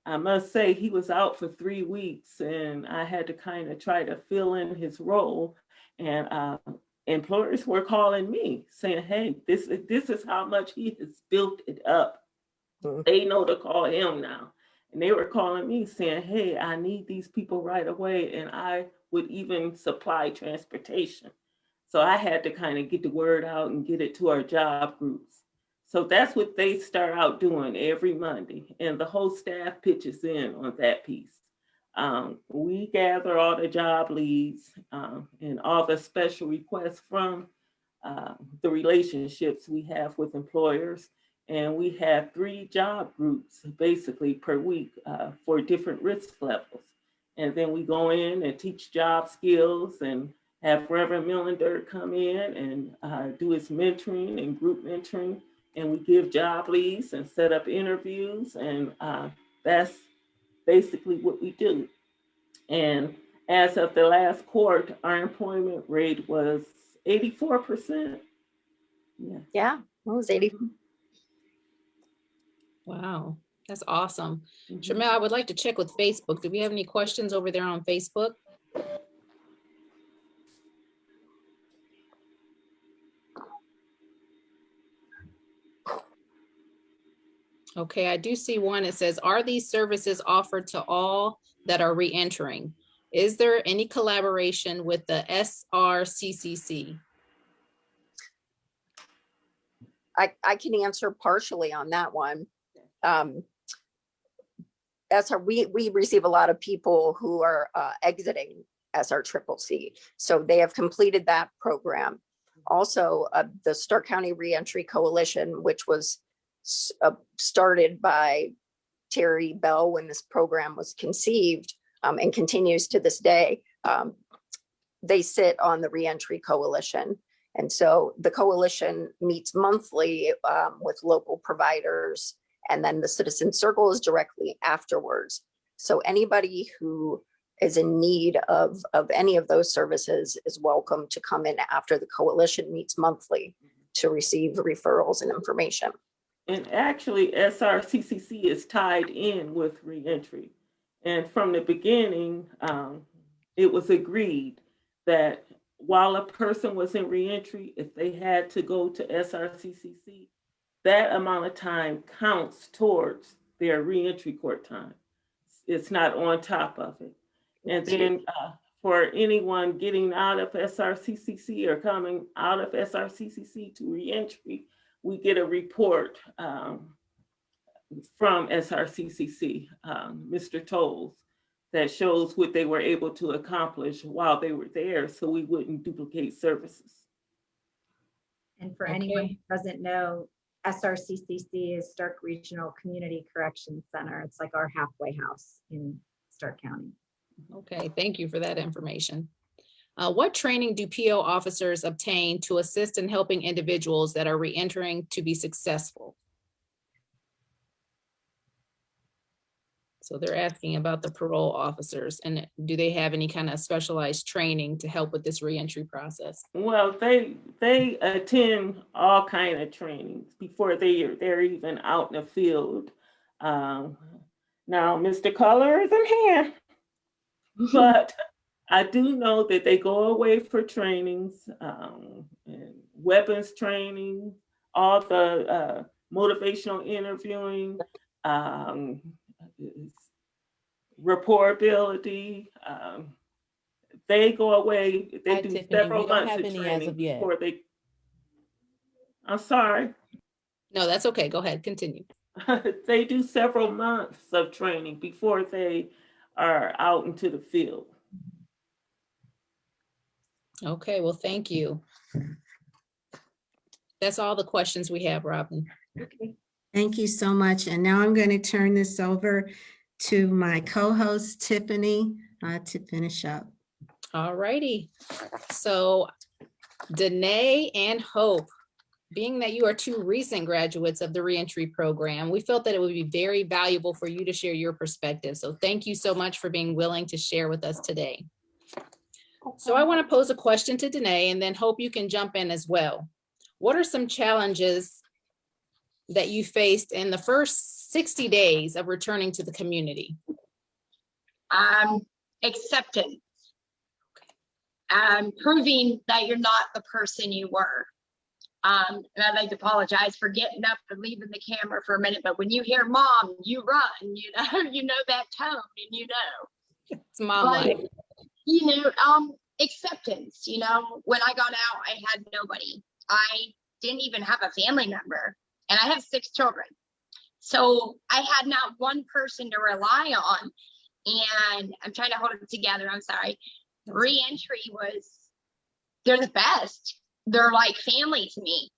I must say, he was out for 3 weeks and I had to kind of try to fill in his role. And employers were calling me saying, hey, this is how much he has built it up. They know to call him now. And they were calling me saying, hey, I need these people right away. And I would even supply transportation. So I had to kind of get the word out and get it to our job groups. So that's what they start out doing every Monday. And the whole staff pitches in on that piece. We gather all the job leads and all the special requests from the relationships we have with employers. And we have 3 job groups basically per week for different risk levels. And then we go in and teach job skills and have Reverend Millender come in and do his mentoring and group mentoring. And we give job leads and set up interviews. And that's basically what we do. And as of the last quarter, our employment rate was 84%.
Yeah, it was 80.
Wow, that's awesome. Shamel, I would like to check with Facebook. Do we have any questions over there on Facebook? Okay, I do see one. It says, are these services offered to all that are re-entering? Is there any collaboration with the SRCCC?
I can answer partially on that one. We receive a lot of people who are exiting SRCCC. So they have completed that program. Also, the Stark County Reentry Coalition, which was started by Terry Bell when this program was conceived and continues to this day, they sit on the Reentry Coalition. And so the coalition meets monthly with local providers, and then the Citizen Circle is directly afterwards. So anybody who is in need of any of those services is welcome to come in after the coalition meets monthly to receive referrals and information.
And actually, SRCCC is tied in with reentry. And from the beginning, it was agreed that while a person was in reentry, if they had to go to SRCCC, that amount of time counts towards their reentry court time. It's not on top of it. And then for anyone getting out of SRCCC or coming out of SRCCC to reentry, we get a report from SRCCC, Mr. Tolles, that shows what they were able to accomplish while they were there, so we wouldn't duplicate services.
And for anyone who doesn't know, SRCCC is Stark Regional Community Corrections Center. It's like our halfway house in Stark County.
Okay, thank you for that information. What training do PO officers obtain to assist in helping individuals that are reentering to be successful? So they're asking about the parole officers, and do they have any kind of specialized training to help with this reentry process?
Well, they attend all kind of trainings before they're even out in the field. Now, Mr. Color isn't here, but I do know that they go away for trainings, and weapons training, all the motivational interviewing, reportability. They go away. They do several months of training before they. I'm sorry.
No, that's okay. Go ahead. Continue.
They do several months of training before they are out into the field.
Okay, well, thank you. That's all the questions we have, Robin.
Okay. Thank you so much. And now I'm going to turn this over to my co-host, Tiffany, to finish up.
All righty. So Danae and Hope, being that you are 2 recent graduates of the reentry program, we felt that it would be very valuable for you to share your perspective. So thank you so much for being willing to share with us today. So I want to pose a question to Danae, and then Hope you can jump in as well. What are some challenges that you faced in the first 60 days of returning to the community?
Acceptance. Proving that you're not the person you were. And I'd like to apologize for getting up and leaving the camera for a minute, but when you hear mom, you run, you know that tone, and you know.
It's mom-like.
Acceptance, when I got out, I had nobody. I didn't even have a family member, and I have 6 children. So I had not one person to rely on. and I'm trying to hold it together. I'm sorry. Reentry they're the best. They're like family to me.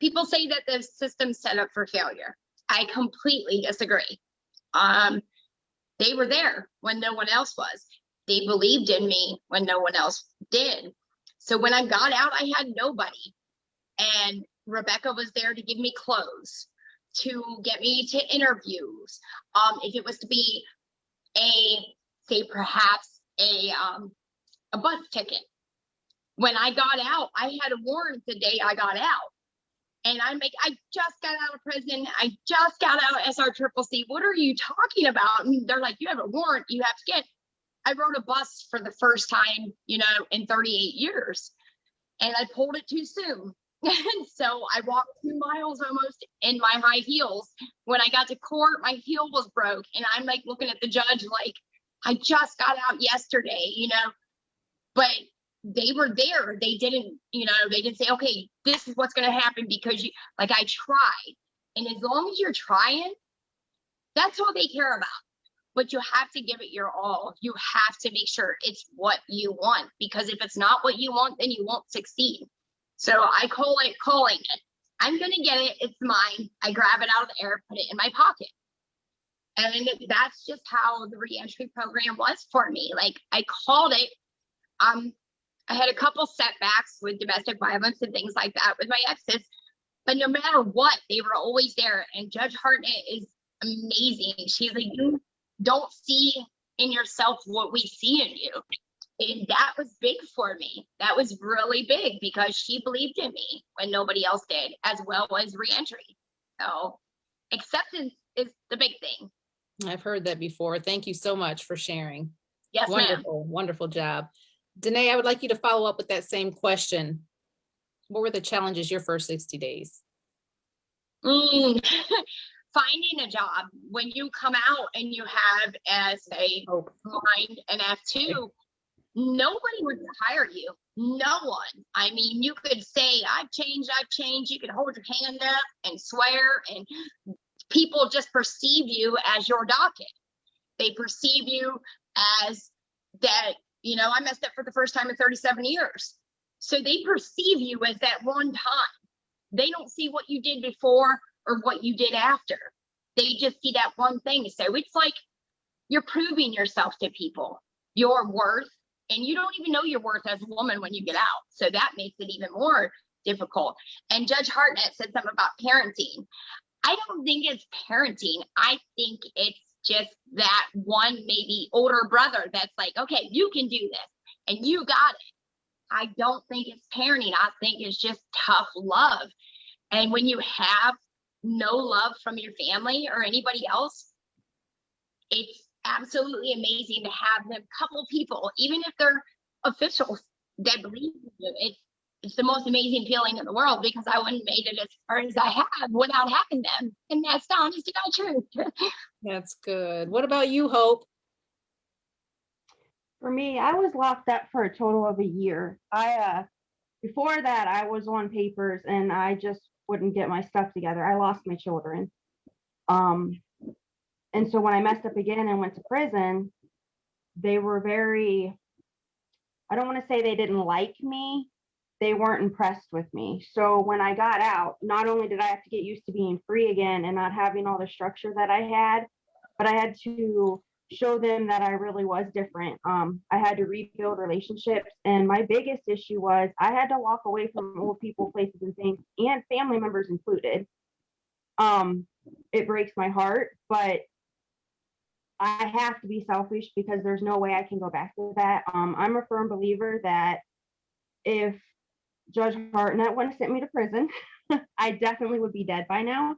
People say that the system's set up for failure. I completely disagree. They were there when no one else was. They believed in me when no one else did. So when I got out, I had nobody. And Rebecca was there to give me clothes, to get me to interviews. If it was to be perhaps a bus ticket. When I got out, I had a warrant the day I got out. And I just got out of prison. I just got out of SRCCC. What are you talking about? And they're like, you have a warrant you have to get. I rode a bus for the first time, in 38 years. And I pulled it too soon. And so I walked 2 miles almost in my high heels. When I got to court, my heel was broke. And I'm like looking at the judge like, I just got out yesterday, But they were there. They didn't, they didn't say, okay, this is what's going to happen because I tried. And as long as you're trying, that's all they care about. But you have to give it your all. You have to make sure it's what you want, because if it's not what you want, then you won't succeed. So I call it calling it. I'm going to get it. It's mine. I grab it out of the air, put it in my pocket. And that's just how the reentry program was for me. I called it. I had a couple setbacks with domestic violence and things like that with my exes, but no matter what, they were always there. And Judge Hartnett is amazing. She's like, you don't see in yourself what we see in you. And that was big for me. That was really big because she believed in me when nobody else did, as well as reentry. So acceptance is the big thing.
I've heard that before. Thank you so much for sharing.
Yes,
wonderful, wonderful job. Danae, I would like you to follow up with that same question. What were the challenges your first 60 days?
Finding a job. When you come out and you have as a mind an F2, nobody would hire you. No one. I mean, you could say, I've changed. You could hold your hand up and swear, and people just perceive you as your docket. They perceive you as that, I messed up for the first time in 37 years. So they perceive you as that one time. They don't see what you did before or what you did after. They just see that one thing. So it's like you're proving yourself to people, your worth, and you don't even know your worth as a woman when you get out. So that makes it even more difficult. And Judge Hartnett said something about parenting. I don't think it's parenting. I think it's just that one maybe older brother that's like, okay, you can do this and you got it. I don't think it's parenting. I think it's just tough love. And when you have no love from your family or anybody else, it's absolutely amazing to have them couple people, even if they're officials, that believe in you. It's the most amazing feeling in the world, because I wouldn't have made it as far as I have without having them. And that's the honest to God truth.
That's good. What about you, Hope?
For me, I was locked up for a total of a year. Before that, I was on papers and I just wouldn't get my stuff together. I lost my children. And so when I messed up again and went to prison, they were I don't want to say they didn't like me. They weren't impressed with me. So when I got out, not only did I have to get used to being free again and not having all the structure that I had, but I had to show them that I really was different. I had to rebuild relationships. And my biggest issue was I had to walk away from old people, places, and things, and family members included. It breaks my heart, but I have to be selfish because there's no way I can go back to that. I'm a firm believer that if Judge Hartnett wouldn't have sent me to prison, I definitely would be dead by now.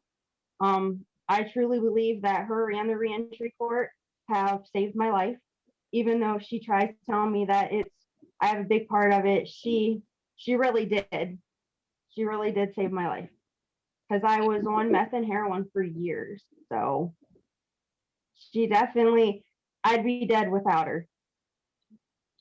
I truly believe that her and the reentry court have saved my life, even though she tries to tell me that I have a big part of it. She really did. She really did save my life, because I was on meth and heroin for years. So she definitely, I'd be dead without her.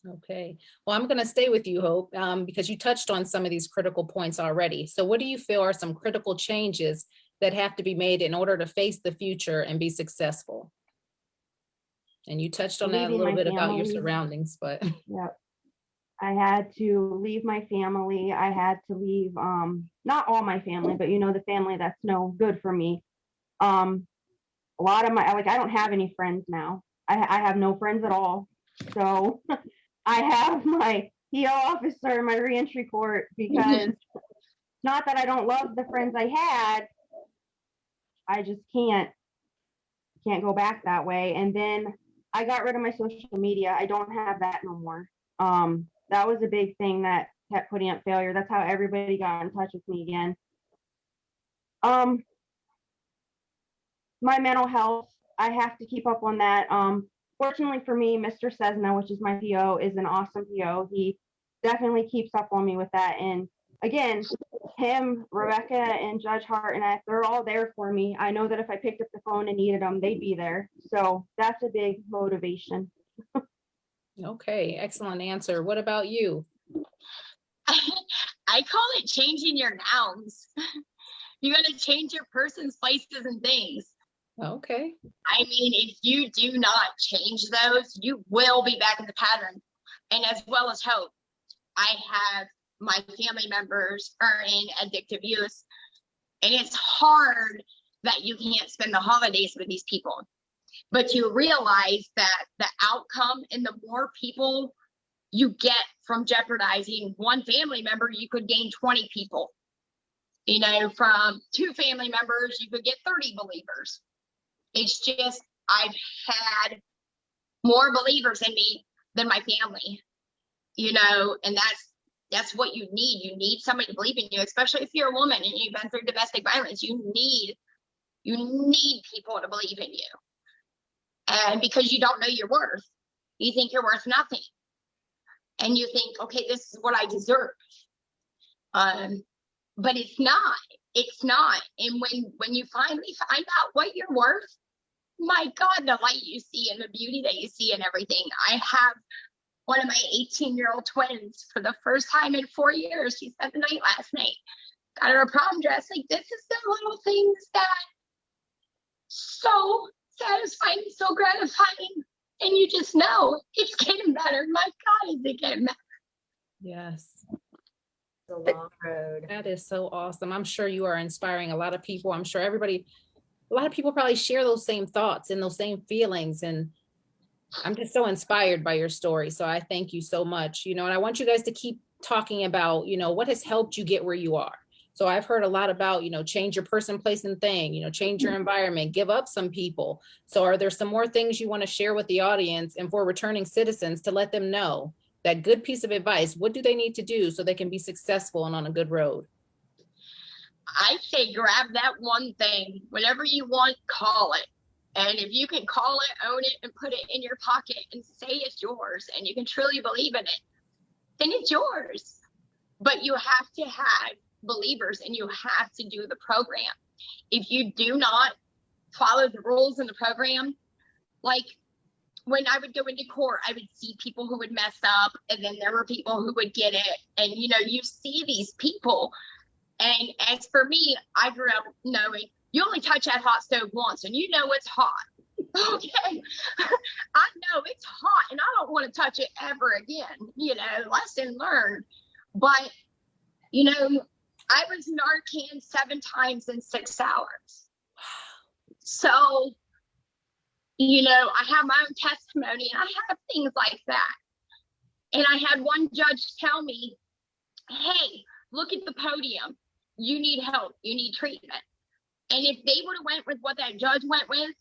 Okay. Well, I'm going to stay with you, Hope, because you touched on some of these critical points already. So what do you feel are some critical changes that have to be made in order to face the future and be successful? And you touched on that a
leaving
little
my
bit about your
family.
surroundings, but
Yep. I had to leave my family. I had to leave, not all my family, but the family that's no good for me. A lot of my, like, I don't have any friends now. I have no friends at all. So I have my PO officer in my reentry court because not that I don't love the friends I had, I just can't go back that way. And then I got rid of my social media. I don't have that no more. That was a big thing that kept putting up failure. That's how everybody got in touch with me again. My mental health, I have to keep up on that. Fortunately for me, Mr. Cessna, which is my PO, is an awesome PO. He definitely keeps up on me with that. And again, him, Rebecca, and Judge Hart, and they're all there for me. I know that if I picked up the phone and needed them, they'd be there. So that's a big motivation.
okay, excellent answer. What about you?
I call it changing your nouns. You got to change your persons, places, and things.
Okay.
I mean, if you do not change those, you will be back in the pattern. And as well as hope, I have my family members are in addictive use, and it's hard that you can't spend the holidays with these people. But you realize that the outcome and the more people you get from jeopardizing one family member, you could gain 20 people. From 2 family members, you could get 30 believers. It's just, I've had more believers in me than my family, and that's what you need. You need somebody to believe in you, especially if you're a woman and you've been through domestic violence. You need people to believe in you. And because you don't know your worth, you think you're worth nothing. And you think, okay, this is what I deserve. But it's not. And when you finally find out what you're worth, my God, the light you see and the beauty that you see and everything. I have one of my 18-year-old twins for the first time in 4 years. She spent the night last night. Got her a prom dress. Like, this is the little things that so satisfying, so gratifying. And you just know it's getting better. My God, is it getting better?
Yes.
It's a long road.
That is so awesome. I'm sure you are inspiring a lot of people. I'm sure a lot of people probably share those same thoughts and those same feelings. And I'm just so inspired by your story. So I thank you so much. And I want you guys to keep talking about, what has helped you get where you are. So I've heard a lot about, change your person, place, and thing, change your environment, give up some people. So are there some more things you want to share with the audience and for returning citizens to let them know that good piece of advice? What do they need to do so they can be successful and on a good road?
I say grab that one thing, whatever you want, call it. And if you can call it, own it, and put it in your pocket and say it's yours, and you can truly believe in it, then it's yours. But you have to have believers and you have to do the program. If you do not follow the rules in the program, like when I would go into court, I would see people who would mess up, and then there were people who would get it. And, you see these people. And as for me, I grew up knowing you only touch that hot stove once and it's hot. Okay. I know it's hot and I don't want to touch it ever again, lesson learned. But, I was Narcan 7 times in 6 hours. So, I have my own testimony and I have things like that. And I had one judge tell me, hey, look at the podium. You need help. You need treatment. And if they would have went with what that judge went with,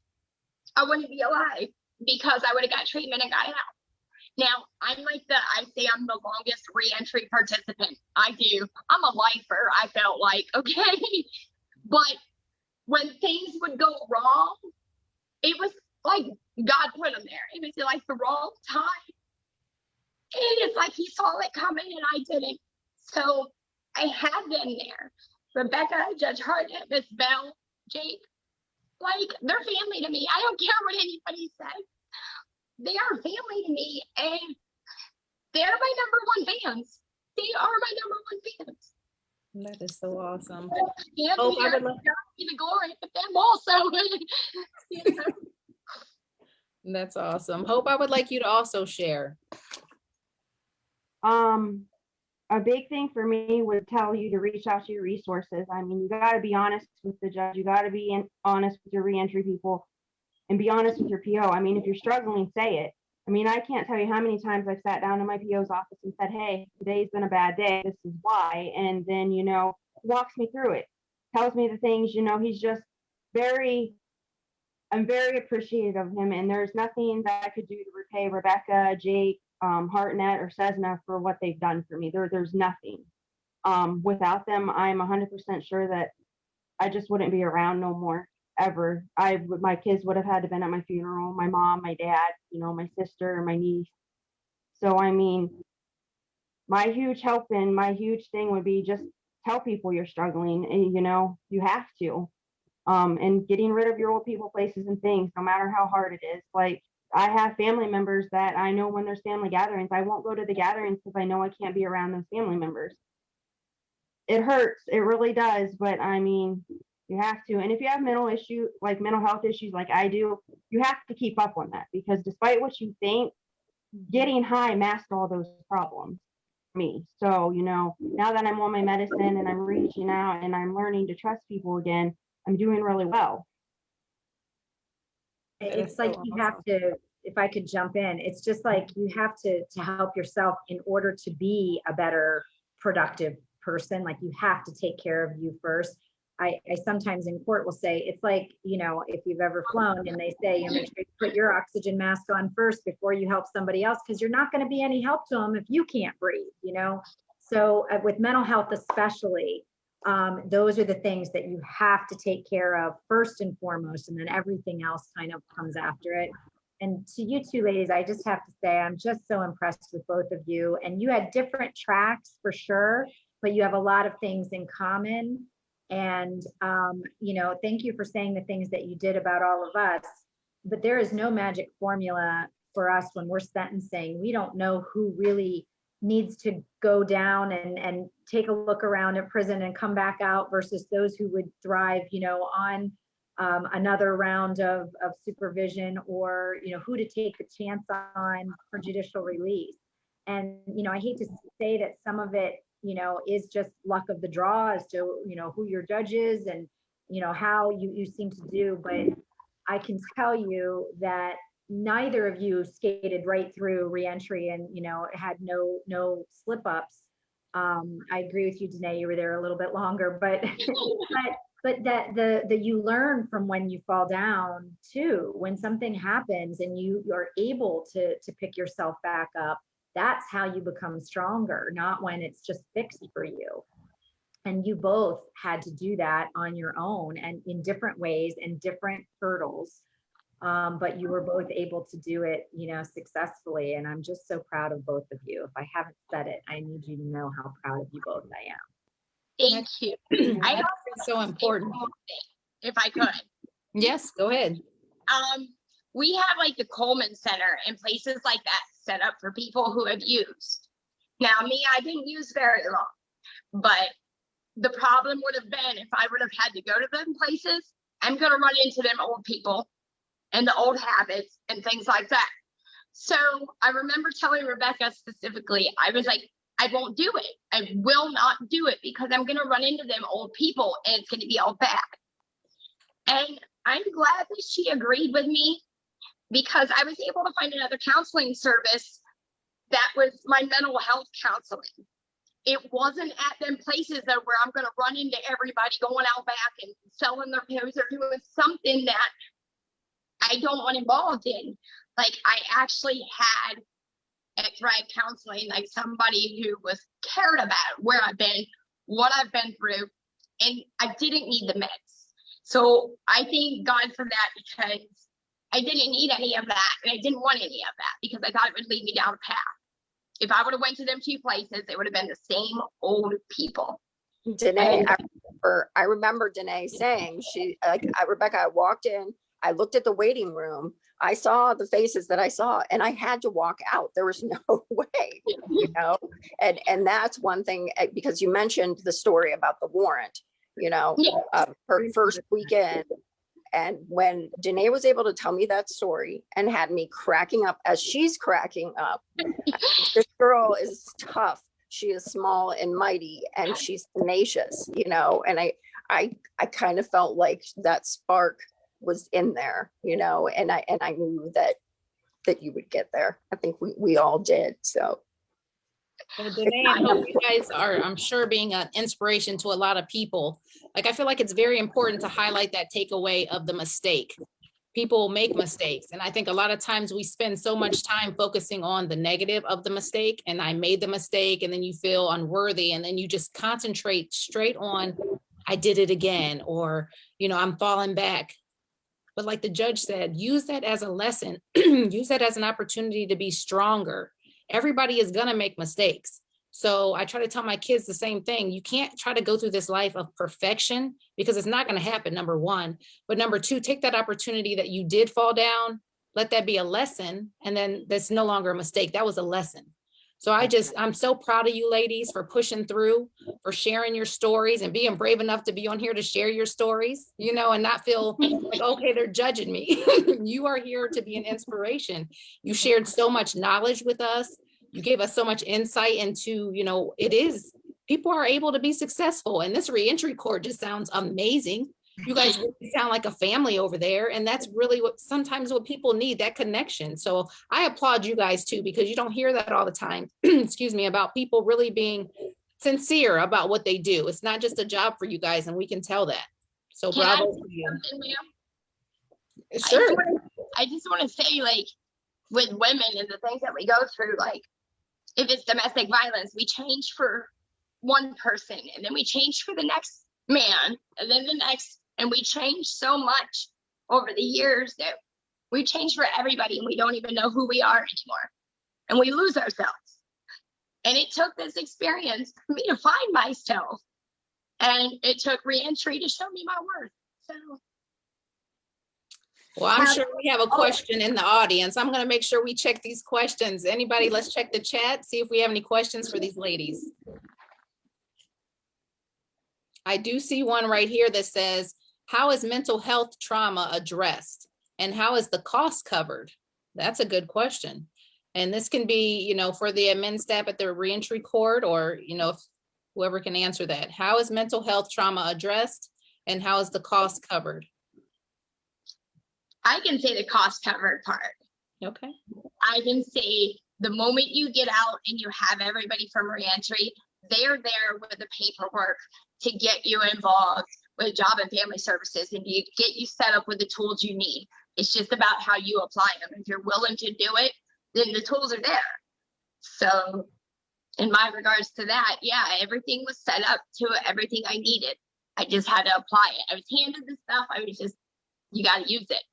I wouldn't be alive because I would have got treatment and got out. Now, I say I'm the longest reentry participant. I do. I'm a lifer, I felt like, okay. But when things would go wrong, it was like God put them there. It was like the wrong time. And it's like he saw it coming and I didn't. So I have been there. Rebecca, Judge Hart, Miss Bell, Jake, like they're family to me. I don't care what anybody says. They are family to me, and they're my number 1 fans. They are my number 1 fans.
That is so awesome.
Yeah,
Oh, I would
love the glory, but them also.
That's awesome. Hope, I would like you to also share.
A big thing for me would tell you to reach out to your resources. I mean, you got to be honest with the judge. You got to be honest with your reentry people and be honest with your PO. I mean, if you're struggling, say it. I mean, I can't tell you how many times I've sat down in my PO's office and said, hey, today's been a bad day. This is why. And then, walks me through it, tells me the things, he's just I'm very appreciative of him. And there's nothing that I could do to repay Rebecca, Jake, Hartnett, or Cessna for what they've done for me. There's nothing. Without them, I'm 100% sure that I just wouldn't be around no more ever. My kids would have had to been at my funeral, my mom, my dad, my sister, my niece. So, I mean, my huge help and my huge thing would be just tell people you're struggling, and, you have to. And getting rid of your old people, places, and things, no matter how hard it is. Like, I have family members that I know when there's family gatherings, I won't go to the gatherings because I know I can't be around those family members. It hurts. It really does. But I mean, you have to. And if you have mental health issues like I do, you have to keep up on that, because despite what you think, getting high masked all those problems for me. So, now that I'm on my medicine and I'm reaching out and I'm learning to trust people again, I'm doing really well.
It's like you have to, if I could jump in, it's just like you have to help yourself in order to be a better productive person. Like, you have to take care of you first. I sometimes in court will say, it's like, if you've ever flown and they say, make sure you put your oxygen mask on first before you help somebody else, because you're not going to be any help to them if you can't breathe, So with mental health especially, those are the things that you have to take care of first and foremost, and then everything else kind of comes after it. And to you two ladies, I just have to say, I'm just so impressed with both of you. And you had different tracks for sure, but you have a lot of things in common. And, thank you for saying the things that you did about all of us. But there is no magic formula for us when we're sentencing. We don't know who really needs to go down and take a look around at prison and come back out versus those who would thrive, on another round of supervision, or, who to take the chance on for judicial release. And, I hate to say that some of it, is just luck of the draw as to, who your judge is and, how you seem to do. But I can tell you that neither of you skated right through reentry and, had no slip ups. I agree with you, Danae, you were there a little bit longer, but that the you learn from when you fall down too. When something happens and you are able to pick yourself back up, that's how you become stronger, not when it's just fixed for you. And you both had to do that on your own and in different ways and different hurdles. But you were both able to do it, successfully. And I'm just so proud of both of you. If I haven't said it, I need you to know how proud of you both I am.
Thank you. I
think it's so important.
If I could.
Yes, go ahead.
We have like the Coleman Center and places like that set up for people who have used. Now, me, I didn't use very long, but the problem would have been if I would have had to go to them places, I'm going to run into them old people and the old habits and things like that. So I remember telling Rebecca specifically, I was like, I won't do it. I will not do it because I'm going to run into them old people and it's going to be all bad. And I'm glad that she agreed with me because I was able to find another counseling service that was my mental health counseling. It wasn't at them places that where I'm going to run into everybody going out back and selling their pills or doing something that I don't want involved in. Like I actually had at Thrive Counseling, like somebody who was cared about where I've been, what I've been through, and I didn't need the meds. So I thank God for that because I didn't need any of that and I didn't want any of that because I thought it would lead me down a path. If I would have went to them two places, it would have been the same old people.
Danae, I remember Danae saying, Rebecca, I walked in, I looked at the waiting room, I saw the faces that I saw, and I had to walk out. There was no way, and that's one thing, because you mentioned the story about the warrant, her first weekend And when Danae was able to tell me that story and had me cracking up as she's cracking up, this girl is tough. She is small and mighty, and she's tenacious, you know, and I kind of felt like that spark was in there, you know, and I knew that you would get there. I think we all did. So.
Well, Danae, I hope you guys are, I'm sure, being an inspiration to a lot of people. Like, I feel like it's very important to highlight that takeaway of the mistake. People make mistakes. And I think a lot of times we spend so much time focusing on the negative of the mistake. And I made the mistake, and then you feel unworthy. And then you just concentrate straight on, I did it again, or, you know, I'm falling back. But like the judge said, use that as a lesson, use that as an opportunity to be stronger. Everybody is going to make mistakes. So I try to tell my kids the same thing. You can't try to go through this life of perfection, because it's not going to happen, number one. But number two, take that opportunity that you did fall down, let that be a lesson. And then that's no longer a mistake. That was a lesson. So I'm so proud of you ladies for pushing through, for sharing your stories and being brave enough to be on here to share your stories, you know, and not feel like, okay, they're judging me. You are here to be an inspiration. You shared so much knowledge with us. You gave us so much insight into, you know, people are able to be successful. And this reentry court just sounds amazing. You guys really sound like a family over there. And that's really sometimes what people need, that connection. So I applaud you guys too, because you don't hear that all the time, excuse me, about people really being sincere about what they do. It's not just a job for you guys, and we can tell that. So bravo to you. Sure.
I just want to say, like, with women and the things that we go through, like, if it's domestic violence, we change for one person, and then we change for the next man, and then the next. And we change so much over the years that we change for everybody, and we don't even know who we are anymore. And we lose ourselves. And it took this experience for me to find myself. And it took reentry to show me my worth. So.
Well, I'm sure we have a question in the audience. I'm going to make sure we check these questions. Anybody, let's check the chat, see if we have any questions for these ladies. I do see one right here that says, how is mental health trauma addressed, and how is the cost covered? That's a good question. And this can be, you know, for the admin staff at the reentry court, or, you know, whoever can answer that. How is mental health trauma addressed, and how is the cost covered?
I can say the cost covered part.
Okay.
I can say the moment you get out and you have everybody from reentry, they're there with the paperwork to get you involved with Job and Family Services and get you set up with the tools you need. It's just about how you apply them. If you're willing to do it, then the tools are there. So in my regards to that, yeah, everything was set up to everything I needed. I just had to apply it. I was handed the stuff. I was just, you got to use it.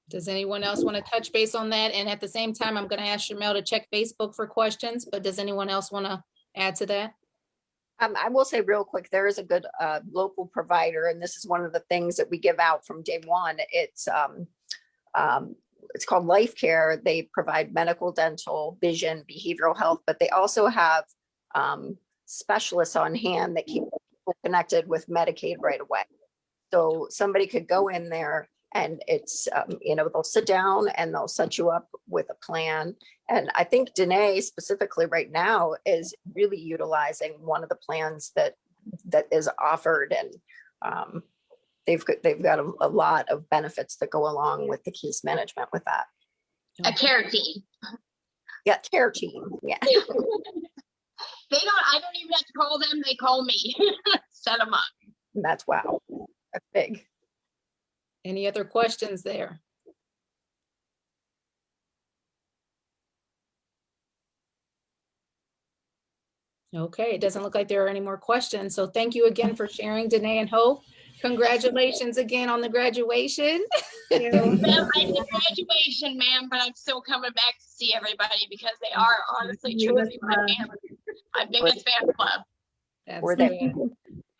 Does anyone else want to touch base on that? And at the same time, I'm going to ask Shamel to check Facebook for questions, but does anyone else want to add to that?
I will say real quick, there is a good local provider, and this is one of the things that we give out from day one. It's called Life Care. They provide medical, dental, vision, behavioral health, but they also have specialists on hand that keep people connected with Medicaid right away. So somebody could go in there, and it's, you know, they'll sit down and they'll set you up with a plan. And I think Danae specifically right now is really utilizing one of the plans that is offered. And they've got a lot of benefits that go along with the case management with that.
A care team.
Yeah, care team. Yeah.
I don't even have to call them. They call me. Set them up.
That's wow. That's big.
Any other questions there? Okay, it doesn't look like there are any more questions. So thank you again for sharing, Danae and Hope. Congratulations again on the graduation.
Well, I did graduation, ma'am, but I'm still coming back to see everybody because they are honestly truly my family. My biggest fan club.
That's
We're there.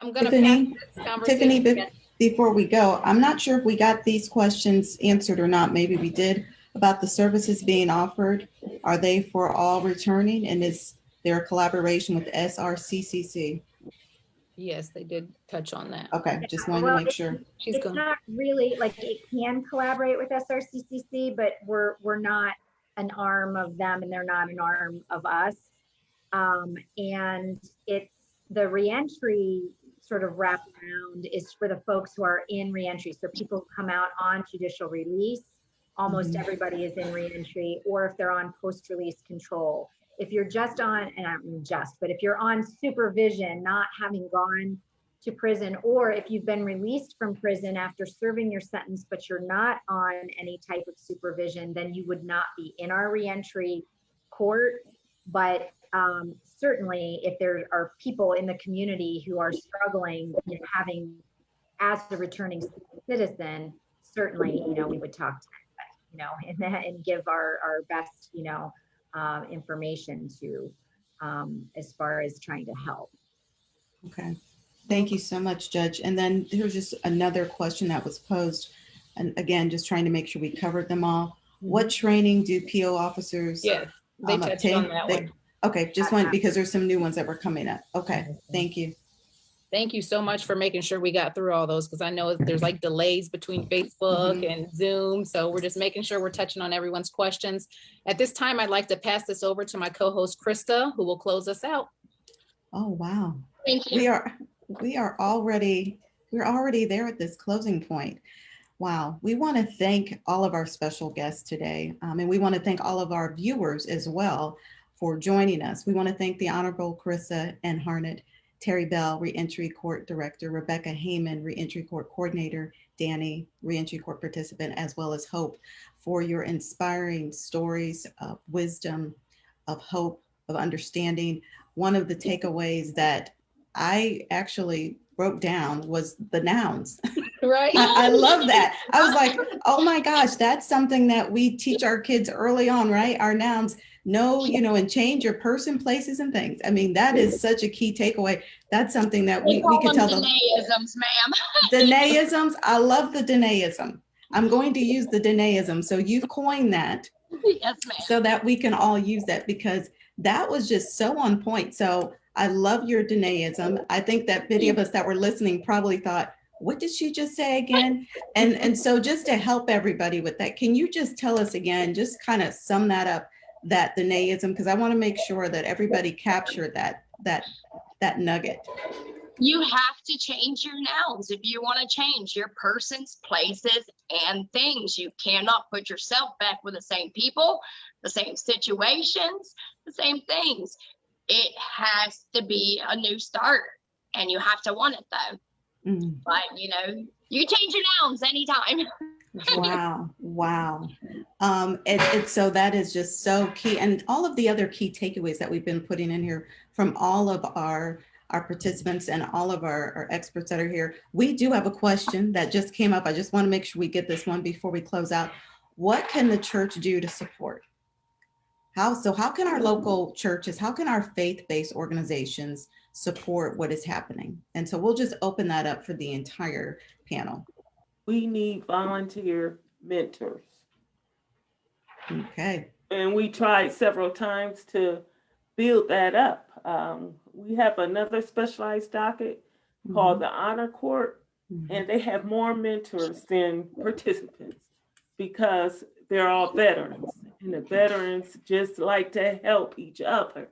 I'm going to pass this conversation.
Tiffany, before we go, I'm not sure if we got these questions answered or not. Maybe we did, about the services being offered. Are they for all returning, and is there a collaboration with SRCCC?
Yes, they did touch on that.
Okay, just wanted to make sure.
She's going.
Not really, like, it can collaborate with SRCCC, but we're not an arm of them and they're not an arm of us. And it's the reentry sort of wraparound is for the folks who are in reentry. So people who come out on judicial release, almost everybody is in reentry, or if they're on post-release control. If you're just on, and I don't mean just, but if you're on supervision, not having gone to prison, or if you've been released from prison after serving your sentence, but you're not on any type of supervision, then you would not be in our reentry court. But certainly if there are people in the community who are struggling, having, as a returning citizen, certainly, we would talk to them, and give our best, information to, as far as trying to help.
Okay. Thank you so much, Judge. And then there's just another question that was posed. And again, just trying to make sure we covered them all. What training do PO officers
they touched
obtain?
on that one.
Okay, just one, because there's some new ones that were coming up. Okay, thank you.
Thank you so much for making sure we got through all those, because I know there's like delays between Facebook and Zoom. So we're just making sure we're touching on everyone's questions. At this time, I'd like to pass this over to my co-host, Krista, who will close us out.
Oh, wow.
Thank you.
We're already there at this closing point. Wow. We want to thank all of our special guests today. And we want to thank all of our viewers as well for joining us. We want to thank the Honorable Carissa N. Harnett, Terry Bell, Reentry Court Director, Rebecca Heyman, Reentry Court Coordinator, Danny, Reentry Court Participant, as well as Hope, for your inspiring stories of wisdom, of hope, of understanding. One of the takeaways that I actually wrote down was the nouns.
Right.
I love that. I was like, oh my gosh, that's something that we teach our kids early on, right? Our nouns. Know, and change your person, places, and things. I mean, that is such a key takeaway. That's something that we could tell them.
Danaisms, ma'am.
Danaisms. I love the Danaism. I'm going to use the Danaism. So you've coined that.
Yes, ma'am.
So that we can all use that, because that was just so on point. So I love your Danaism. I think that many of us that were listening probably thought, what did she just say again? And so just to help everybody with that, can you just tell us again, just kind of sum that up, that Danaism, because I want to make sure that everybody captured that nugget.
You have to change your nouns if you want to change your persons, places, and things. You cannot put yourself back with the same people, the same situations, the same things. It has to be a new start, and you have to want it though. But you change your nouns anytime. Wow.
So that is just so key, and all of the other key takeaways that we've been putting in here from all of our participants and all of our experts that are here. We do have a question that just came up. I just want to make sure we get this one before we close out. What can the church do to support? How can our local churches, how can our faith-based organizations support what is happening? And so we'll just open that up for the entire panel.
We need volunteer mentors.
Okay.
And we tried several times to build that up. We have another specialized docket called the Honor Court, and they have more mentors than participants because they're all veterans, and the veterans just like to help each other.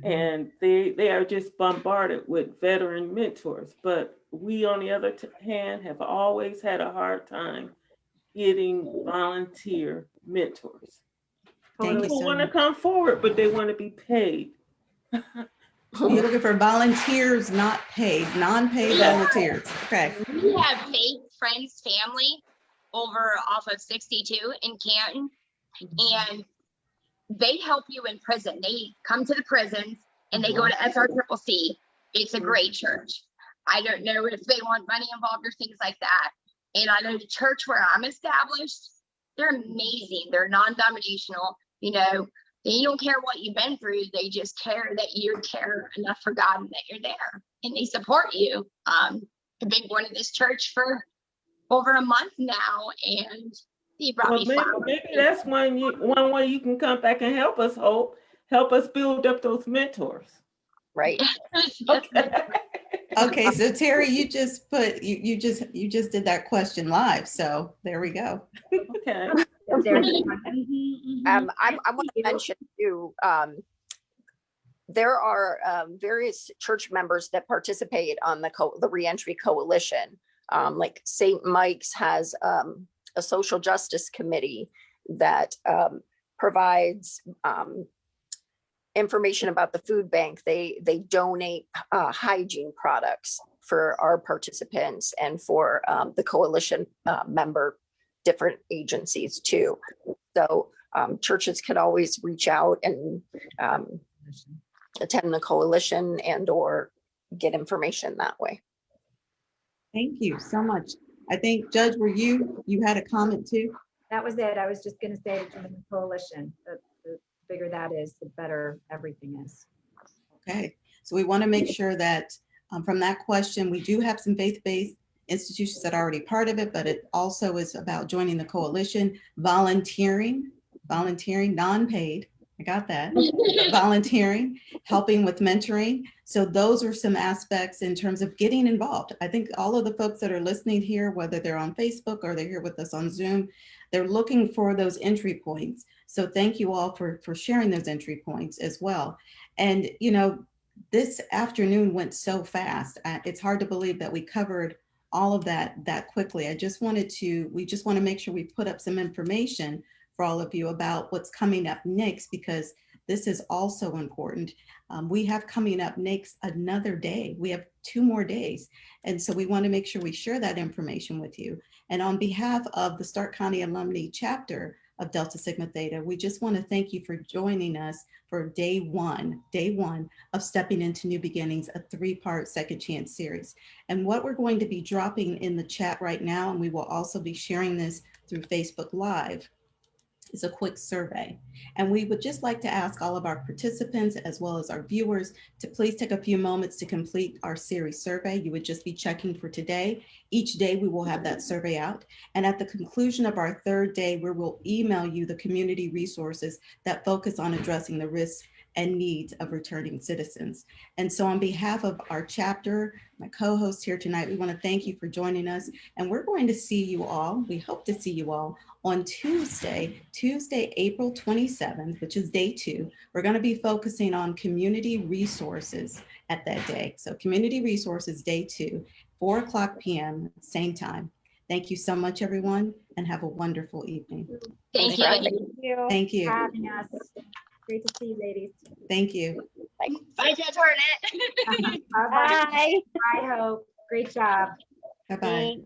And they are just bombarded with veteran mentors. But we, on the other hand, have always had a hard time getting volunteer mentors. People want to come forward, but they want to be paid.
You're looking for volunteers, not paid, non-paid volunteers. Okay.
We have Faith Friends Family over off of 62 in Canton, and they help you in prison. They come to the prisons and they go to SRCCC. It's a great church. I don't know if they want money involved or things like that. And I know the church where I'm established, they're amazing. They're non-denominational. They don't care what you've been through. They just care that you care enough for God and that you're there, and they support you. I've been going to this church for over a month now, and he brought me flowers.
Maybe that's one way you can come back and help us, Hope. Help us build up those mentors.
Right.
Okay.
Okay, so Terry, you just put, you just did that question live. So there we go.
Okay.
I want to mention too, there are various church members that participate on the Reentry Coalition. Like St. Mike's has a social justice committee that provides information about the food bank. They donate hygiene products for our participants and for the coalition member different agencies too. So churches could always reach out and attend the coalition and or get information that way.
Thank you so much. I think, Judge, you had a comment too?
That was it. I was just going to say to join the coalition. The bigger that is, the better everything is.
Okay, so we want to make sure that from that question, we do have some faith-based institutions that are already part of it, but it also is about joining the coalition, volunteering, non-paid. I got that. Volunteering, helping with mentoring. So those are some aspects in terms of getting involved. I think all of the folks that are listening here, whether they're on Facebook or they're here with us on Zoom, they're looking for those entry points. So thank you all for sharing those entry points as well. And, you know, this afternoon went so fast. It's hard to believe that we covered all of that quickly. we just want to make sure we put up some information for all of you about what's coming up next, because this is also important. We have coming up next another day. We have 2 more days. And so we want to make sure we share that information with you. And on behalf of the Stark County Alumni Chapter of Delta Sigma Theta, we just want to thank you for joining us for day one of Stepping into New Beginnings, a 3-part second chance series. And what we're going to be dropping in the chat right now, and we will also be sharing this through Facebook Live, is a quick survey. And we would just like to ask all of our participants as well as our viewers to please take a few moments to complete our series survey. You would just be checking for today. Each day we will have that survey out. And at the conclusion of our 3rd day, we will email you the community resources that focus on addressing the risks and needs of returning citizens. And so on behalf of our chapter, my co-host here tonight, we want to thank you for joining us. And we're going to see you all, we hope to see you all on Tuesday, April 27th, which is day 2. We're going to be focusing on community resources at that day. So community resources, day 2, 4:00 p.m., same time. Thank you so much, everyone, and have a wonderful evening.
Thank you.
Thank you.
For having us. Great to see you, ladies.
Thank you.
Bye, Judge Hornet.
Bye. Bye, Hope. Great job.
Bye-bye.